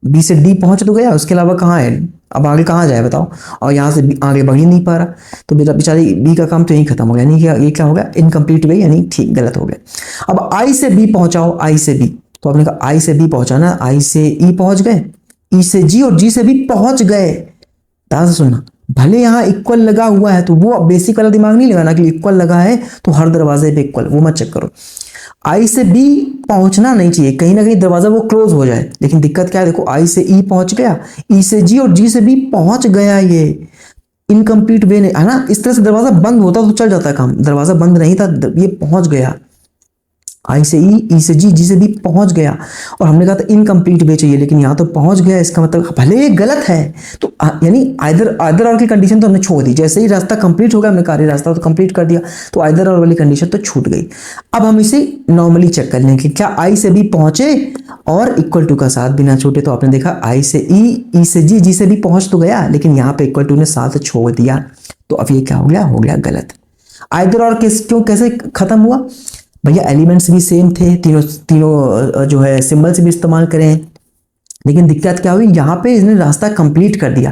बी से डी पहुंच तो गया, उसके अलावा कहाँ है, अब आगे कहाँ जाए बताओ, और यहाँ से आगे बढ़ ही नहीं पा रहा, तो बेचारी बी का काम तो यहीं खत्म हो गया, नहीं ये क्या हो गया, इनकम्प्लीट वे, यानी ठीक गलत हो गया। अब आई से बी पहुंचाओ, आई से बी, तो आपने कहा आई से बी पहुंचाना, आई से ई पहुंच गए, ई से जी और जी से भी पहुंच गए। ध्यान से सुनना, भले यहाँ इक्वल लगा हुआ है तो वो बेसिक वाला दिमाग नहीं लगाना कि इक्वल लगा है तो हर दरवाजे पे इक्वल, वो मत चेक करो। आई से बी पहुंचना नहीं चाहिए, कहीं ना कहीं दरवाजा वो क्लोज हो जाए, लेकिन दिक्कत क्या है, देखो आई से ई पहुंच गया, ई से जी और जी से बी पहुंच गया, ये इनकम्प्लीट वे नहीं है ना। इस तरह से दरवाजा बंद होता तो चल जाता काम, दरवाजा बंद नहीं था, ये पहुंच गया, आई से ई, ई से जी, जी से बी पहुंच गया, और हमने कहा था इनकम्प्लीट वे चाहिए, लेकिन यहाँ तो पहुंच गया, इसका मतलब भले ये गलत है, तो यानी आइदर आइदर और की कंडीशन तो हमने छोड़ दी, जैसे ही रास्ता कंप्लीट हो गया हमने कहा रास्ता तो कंप्लीट कर दिया, तो आइदर और वाली कंडीशन तो छूट गई। अब हम इसे नॉर्मली चेक कर लेंगे कि क्या आई से बी पहुंचे और इक्वल टू का साथ भी ना छूटे। तो आपने देखा आई से ई, ई से जी, जी से बी पहुंच तो गया, लेकिन यहाँ पे इक्वल टू ने साथ छोड़ दिया, तो अब ये क्या हो गया गलत। आइदर और क्यों कैसे खत्म हुआ भैया, एलिमेंट्स भी सेम थे, तीनों तीनों जो है सिंबल्स भी इस्तेमाल करें, लेकिन दिक्कत क्या हुई, यहाँ पे इसने रास्ता कंप्लीट कर दिया।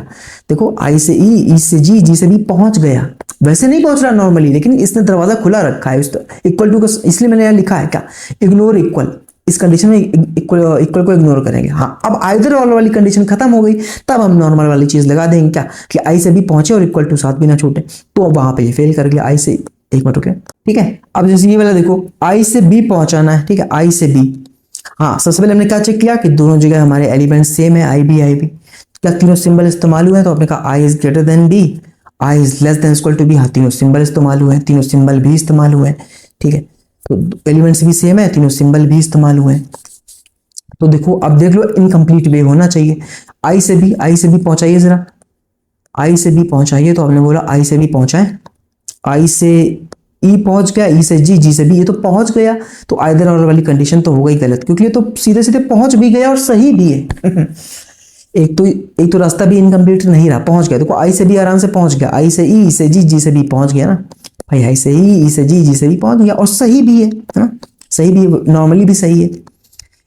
देखो आई से ई, ई से जी, जी से बी पहुंच गया, वैसे नहीं पहुंच रहा नॉर्मली, लेकिन इसने दरवाजा खुला रखा है इक्वल टू को, इसलिए मैंने यहाँ लिखा है क्या, इग्नोर इक्वल। इस कंडीशन में इक्वल को इग्नोर करेंगे। हाँ, अब आइदर और वाली कंडीशन खत्म हो गई, तब हम नॉर्मल वाली चीज लगा देंगे क्या, कि आई से बी पहुंचे और इक्वल टू साथ भी ना छूटे, तो वहां पे ये फेल कर गया। आई से एक मिनट रुके, ठीक है। अब जैसे ये वाला देखो, आई से बी पहुंचाना है, ठीक है, आई से बी। हाँ, सबसे पहले हमने क्या चेक किया कि दोनों जगह हमारे एलिमेंट सेम है, आई बी। क्या तीनों सिंबल इस्तेमाल हुए हैं, तो आपने कहा I is greater than B, I is less than equal to B. हाँ, तीनों सिंबल इस्तेमाल हुए हैं, तीनों सिंबल भी इस्तेमाल हुए हैं, ठीक है, तो एलिमेंट्स भी सेम है, तीनों सिंबल भी इस्तेमाल हुए हैं। तो देखो, अब देख लो इनकम्प्लीट वे होना चाहिए। आई से बी पहुंचाइए जरा, आई से बी पहुंचाइए, तो आपने बोला आई से बी पहुंचाए, आई से ई पहुंच गया, ई से जी, जी से बी, ये तो पहुंच गया, तो आइदर और वाली कंडीशन तो हो गई गलत, क्योंकि ये तो सीधे सीधे पहुंच भी गया और सही भी है। एक तो रास्ता भी इनकम्प्लीट नहीं रहा, पहुंच गया। देखो आई से बी आराम से पहुंच गया, आई से ई, ई से जी, जी से बी पहुंच गया ना भाई, आई से ई, ई से जी, जी से बी पहुंच गया, और सही भी है ना, सही भी है, नॉर्मली भी सही है।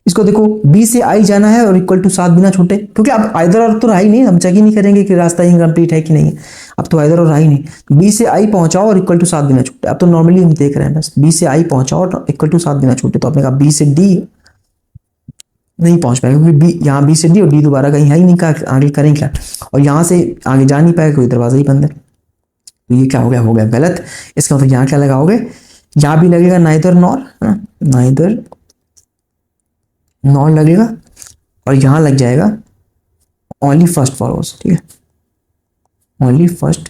इसको देखो, बी से आई जाना है और इक्वल टू साथ बिना छूटे, क्योंकि अब आइदर और तो रहा ही नहीं, हम चेक ही नहीं करेंगे कि रास्ता इनकम्प्लीट है कि नहीं है, अब तो आइदर और रहा ही नहीं। बी से आई पहुंचाओ और इक्वल टू साथ बिना छूटे, अब तो नॉर्मली हम देख रहे हैं बस, बी से आई पहुंचाओ और इक्वल टू साथ बिना छूटे, तो आपने कहा बी से डी नहीं पहुंच पाएगा, क्योंकि बी यहाँ बी से डी और डी दोबारा कहीं है ही नहीं, कहा आगे करें क्या, और यहाँ से आगे जा नहीं पाएगा, कोई दरवाजा ही बंद है, तो ये क्या हो गया गलत। इसका मतलब यहाँ क्या लगाओगे, यहाँ भी लगेगा नाइदर नॉर, नाइदर नॉर लगेगा, और यहां लग जाएगा ओनली फर्स्ट फॉलोज, ठीक है, ओनली फर्स्ट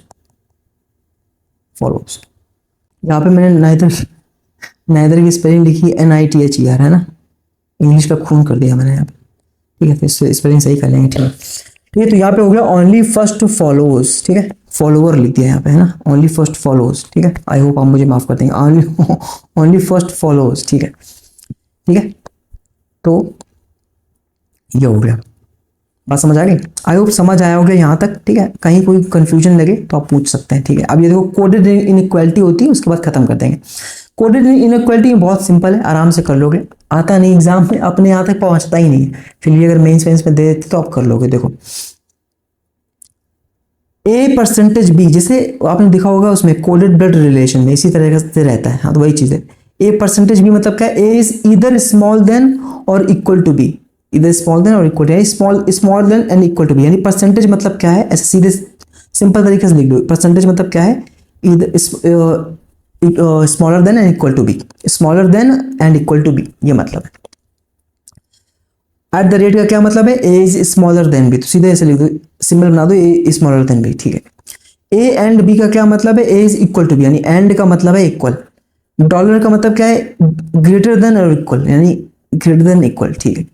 फॉलोज। यहाँ पे मैंने नाइदर की स्पेलिंग लिखी NITHER, है ना, इंग्लिश का खून कर दिया मैंने यहाँ पे, ठीक है, तो स्पेलिंग सही कर लेंगे, ठीक है, ठीक है। तो यहाँ पे हो गया ओनली फर्स्ट फॉलोज, ठीक है, फॉलोवर लिख दिया यहाँ पे, है ना, ओनली फर्स्ट फॉलोज, ठीक है। आई होप आप मुझे माफ कर देंगे, ओनली फर्स्ट फॉलोज, ठीक है, ठीक है। तो ये हो गया, बात समझ आ गई, आई होप समझ आया होगा यहाँ तक, ठीक है। कहीं कोई कंफ्यूजन लगे तो आप पूछ सकते हैं, ठीक है। अब ये देखो, कोडेड इनइक्वालिटी होती है, उसके बाद खत्म कर देंगे। कोडेड इनइक्वालिटी बहुत सिंपल है, आराम से कर लोगे, आता नहीं एग्जाम में, अपने यहाँ तक पहुंचता ही नहीं है, फिर भी अगर मेंस में दे देते तो आप कर लोगे। देखो, A%B, जैसे आपने देखा होगा उसमें कोडेड ब्लड रिलेशन में इसी तरह से रहता है, हाँ, तो वही चीज है। A%B मतलब क्या है, A is either small than और इक्वल टू B, इधर स्मॉल देन और equal to, small than and equal to B, यानी परसेंटेज मतलब क्या है, ऐसे सीधे सिंपल तरीके से लिख दो, परसेंटेज मतलब क्या है, इधर smaller than and equal to B, smaller than and equal to B, ये मतलब है। एट द रेट का क्या मतलब है, A is smaller than B, तो सीधे ऐसे लिख दो, सिंबल बना दो, ए इज स्मॉलर देन बी, ठीक है। ए एंड बी का क्या मतलब है, A is equal to B, यानी एंड का मतलब है इक्वल, डॉलर का मतलब क्या है, ग्रेटर देन और इक्वल, यानी ग्रेटर देन इक्वल, ठीक है।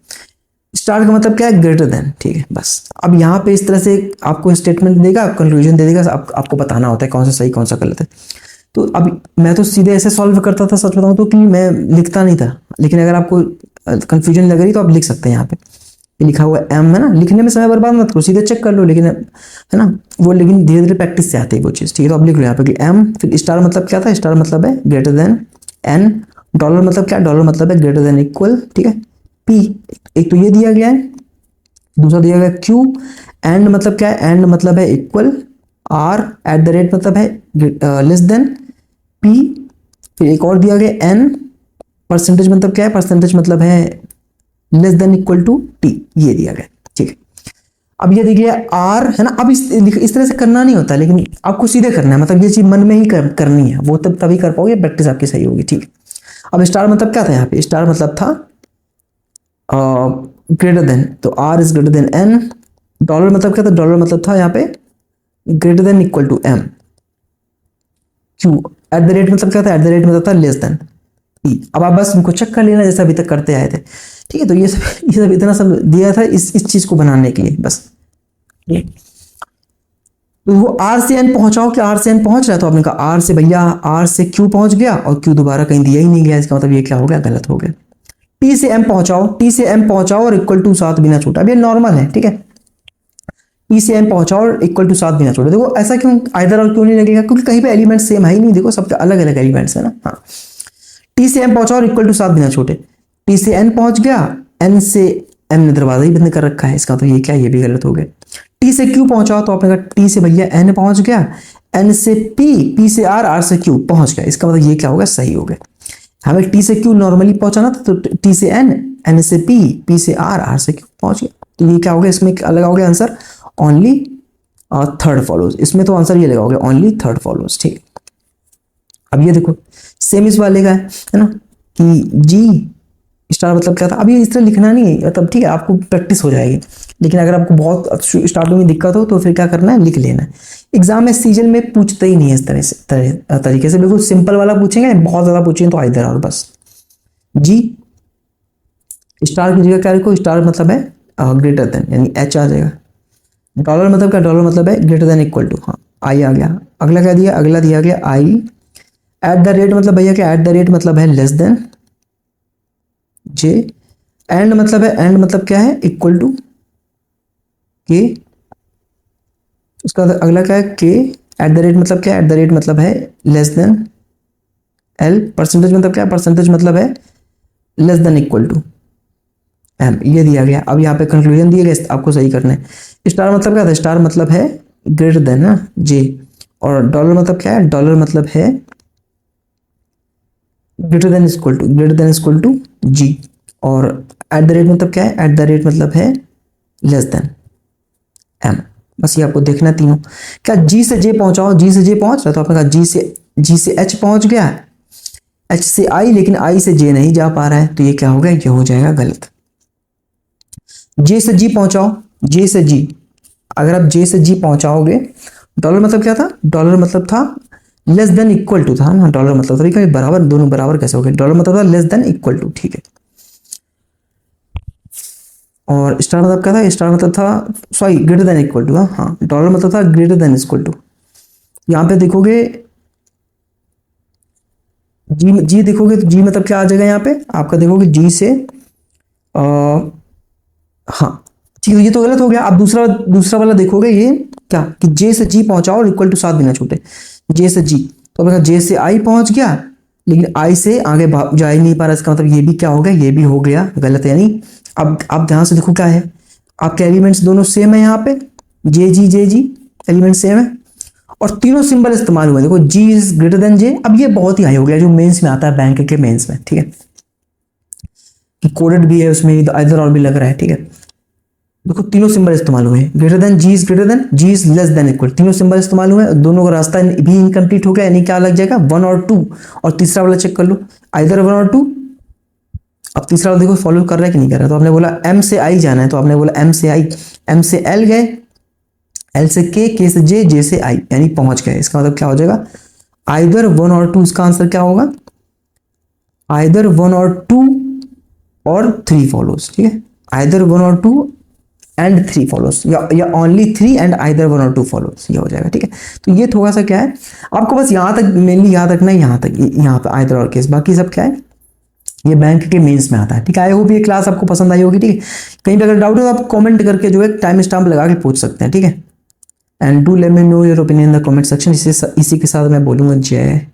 स्टार का मतलब क्या है, ग्रेटर देन, ठीक है, बस। अब यहाँ पे इस तरह से आपको स्टेटमेंट देगा, कंक्लूजन दे देगा, आपको बताना होता है कौन सा सही कौन सा गलत है। तो अब मैं तो सीधे ऐसे सॉल्व करता था, सच बताऊं तो, कि मैं लिखता नहीं था, लेकिन अगर आपको कंफ्यूजन लग रही तो आप लिख सकते हैं। यहाँ पे लिखा हुआ M है ना, लिखने में समय बर्बाद मत करो, सीधे चेक कर लो, लेकिन है ना वो, लेकिन धीरे धीरे प्रैक्टिस से आती है वो चीज़, ठीक है। तो आप लिख लो यहाँ पे कि M, फिर स्टार मतलब क्या था, स्टार मतलब है ग्रेटर देन N, डॉलर मतलब क्या, डॉलर मतलब है ग्रेटर देन इक्वल, ठीक है। P, एक तो ये दिया गया है, दूसरा दिया गया Q, एंड मतलब क्या है, एंड मतलब है equal, R eight the rate मतलब है लेस देन P, फिर एक और दिया गया N, परसेंटेज मतलब क्या है, परसेंटेज मतलब है less than equal to T, ये दिया गया, ठीक है। अब ये देखिए R है ना, अब इस तरह से करना नहीं होता, लेकिन आपको सीधे करना है, मतलब ये चीज मन में ही करनी है, वो तभी कर पाओगे, प्रैक्टिस आपकी सही होगी, ठीक है। अब स्टार मतलब क्या था, यहाँ पे स्टार मतलब था ग्रेटर देन, तो R is greater than N, dollar मतलब क्या था, डॉलर मतलब था यहाँ पे greater than equal to M, Q at the rate मतलब क्या था, एट द रेट मतलब था लेस देन, पी। अब आप बस इनको चेक कर लेना जैसा अभी तक करते आए थे, ठीक है। तो ये सब इतना सब दिया था इस चीज को बनाने के लिए बस। तो वो आर से एन पहुंचाओ कि आर से एन पहुंच रहा है, तो आपने कहा आर से भैया आर से क्यू पहुंच गया और क्यू दोबारा कहीं दिया ही नहीं गया, इसका मतलब ये क्या हो गया, गलत हो गया। टी से एम पहुंचाओ, टी से एम पहुंचाओ और इक्वल टू 7 बिना छोटा, अब ये नॉर्मल है, ठीक है। टी से एम पहुंचाओ और इक्वल टू 7 बिना छोटा, देखो ऐसा क्यों आइदर और क्यों नहीं लगेगा, क्योंकि कहीं पे एलिमेंट सेम है ही नहीं, देखो सबके अलग अलग एलिमेंट्स है ना। हाँ, टी से एम पहुंचाओ और इक्वल टू 7 बिना छोटे, टी से एन पहुंच गया, एन से एम ने दरवाजा ही बंद कर रखा है, इसका तो ये क्या, ये भी गलत हो गया। टी से क्यू पहुंचाओ, तो आपने कहा टी से भैया एन पहुंच गया, एन से पी, पी से आर, आर से क्यू पहुंच गया, इसका मतलब ये क्या होगा, सही हो गया। हमें टी से क्यू नॉर्मली पहुंचाना था, तो टी से एन, एन से पी, पी से आर, आर से क्यू पहुंच गया, तो ये क्या हो गया, इसमें अलग हो गया आंसर, ओनली थर्ड फॉलोज, इसमें तो आंसर ये लगा हो गया ओनली थर्ड फॉलोज, ठीक। अब ये देखो सेम इस वाले का है ना, कि जी स्टार मतलब क्या था, अब ये इस तरह लिखना नहीं है, मतलब ठीक है आपको प्रैक्टिस हो जाएगी, लेकिन अगर आपको बहुत स्टार्टिंग में दिक्कत हो तो फिर क्या करना है, लिख लेना है। एग्जाम में सीजन में पूछते ही नहीं है इस तरह से तरीके से, बिल्कुल सिंपल वाला पूछेंगे, बहुत ज्यादा पूछेंगे तो इधर और बस। जी स्टार की जगह क्या लिखो, स्टार मतलब है ग्रेटर देन, यानी एच आ जाएगा। डॉलर मतलब क्या, डॉलर मतलब है ग्रेटर देन इक्वल टू, हाँ आई आ गया। अगला क्या दिया, अगला दिया गया आई। एट द रेट मतलब भैया क्या, एट द रेट मतलब है लेस देन जे। एंड मतलब है, एंड मतलब क्या है, इक्वल टू के। उसका अगला क्या है, के। एट द रेट मतलब क्या, एट द रेट मतलब है लेस देन एल। परसेंटेज मतलब क्या, परसेंटेज मतलब है less than equal to M, ये दिया गया। अब यहाँ पे कंक्लूजन दिए गए, आपको सही करना है। स्टार मतलब क्या था, स्टार मतलब है ग्रेटर देन ना जे, और डॉलर मतलब क्या है, डॉलर मतलब है greater than equal to, greater than equal to जी, और एट द रेट मतलब क्या है, एट द रेट मतलब है लेस देन एम। बस ये आपको देखना तीनों। क्या जी से जे पहुंचाओ, जी से जे पहुंच रहा है, तो आपने कहा जी से एच पहुंच गया, एच से आई, लेकिन आई से जे नहीं जा पा रहा है, तो ये क्या हो गया, ये हो जाएगा गलत। जे से जी पहुंचाओ, जे से जी, अगर आप जे से जी पहुंचाओगे, डॉलर मतलब क्या था, डॉलर मतलब था लेस देन इक्वल टू था ना, डॉलर मतलब था बराबर, दोनों बराबर कैसे हो गए, डॉलर मतलब था लेस देन इक्वल टू, ठीक है। और स्टार मतलब क्या था, स्टार मतलब था sorry greater than equal to, हाँ डॉलर मतलब था ग्रेटर देन इक्वल टू। यहाँ पे देखोगे जी, जी देखोगे तो जी मतलब क्या आ जाएगा, यहाँ पे आपका देखोगे जी से हाँ ठीक है, ये तो गलत हो गया। आप दूसरा दूसरा वाला देखोगे, ये क्या कि जे से जी पहुंचाओ और इक्वल टू 7 बिना छोटे, जे से जी, तो आपने कहा जे से आई पहुंच गया, लेकिन आई से आगे जा ही नहीं पा रहा, इसका मतलब ये भी क्या हो गया, ये भी हो गया गलत, यानी अब आप ध्यान से देखो क्या है, आपके एलिमेंट्स दोनों सेम है, यहाँ पे जे जी एलिमेंट सेम है, और तीनों सिंबल इस्तेमाल हुए, देखो जी इज ग्रेटर देन जे। अब ये बहुत ही हाई हो गया, जो मेंस में आता है, बैंक के मेंस में, ठीक है, कि कोडेड भी है उसमें, इधर और भी लग रहा है, ठीक है। देखो तीनों सिंबल इस्तेमाल हुए, greater than, G is greater than, G is less than equal, तीनों सिंबल इस्तेमाल हुए, दोनों का रास्ता भी इनकम्प्लीट हो गया, यानी क्या लग जाएगा 1 और 2, और तीसरा वाला चेक कर लो, आइदर 1 और 2। अब तीसरा वाला देखो फॉलो कर रहा है कि नहीं कर रहा है, तो आपने बोला एम से आई जाना है, तो आपने बोला एम से आई, एम से एल गए, एल से के से जे, जे से आई, यानी पहुंच गए, इसका मतलब क्या हो जाएगा, आइदर 1 और 2, इसका आंसर क्या होगा, आइदर 1 और 2 और 3 फॉलोज, ठीक है, आइदर 1 और 2 एंड 3 फॉलोज, या ओनली 3 एंड आइदर 1 और 2 फॉलोज, ये हो जाएगा, ठीक है। तो ये थोड़ा सा क्या है, आपको बस यहाँ तक मेनली याद रखना है, यहाँ तक, यहाँ पे आइदर और केस, बाकी सब क्या है, ये बैंक के मेंस में आता है, ठीक है। आई होप ये क्लास आपको पसंद आई होगी, ठीक है। कहीं पे अगर डाउट हो तो आप कमेंट करके जो है टाइम स्टैम्प लगा के पूछ सकते हैं, ठीक है। And do let me know your opinion in the comment section. इसी के साथ मैं बोलूँगा जय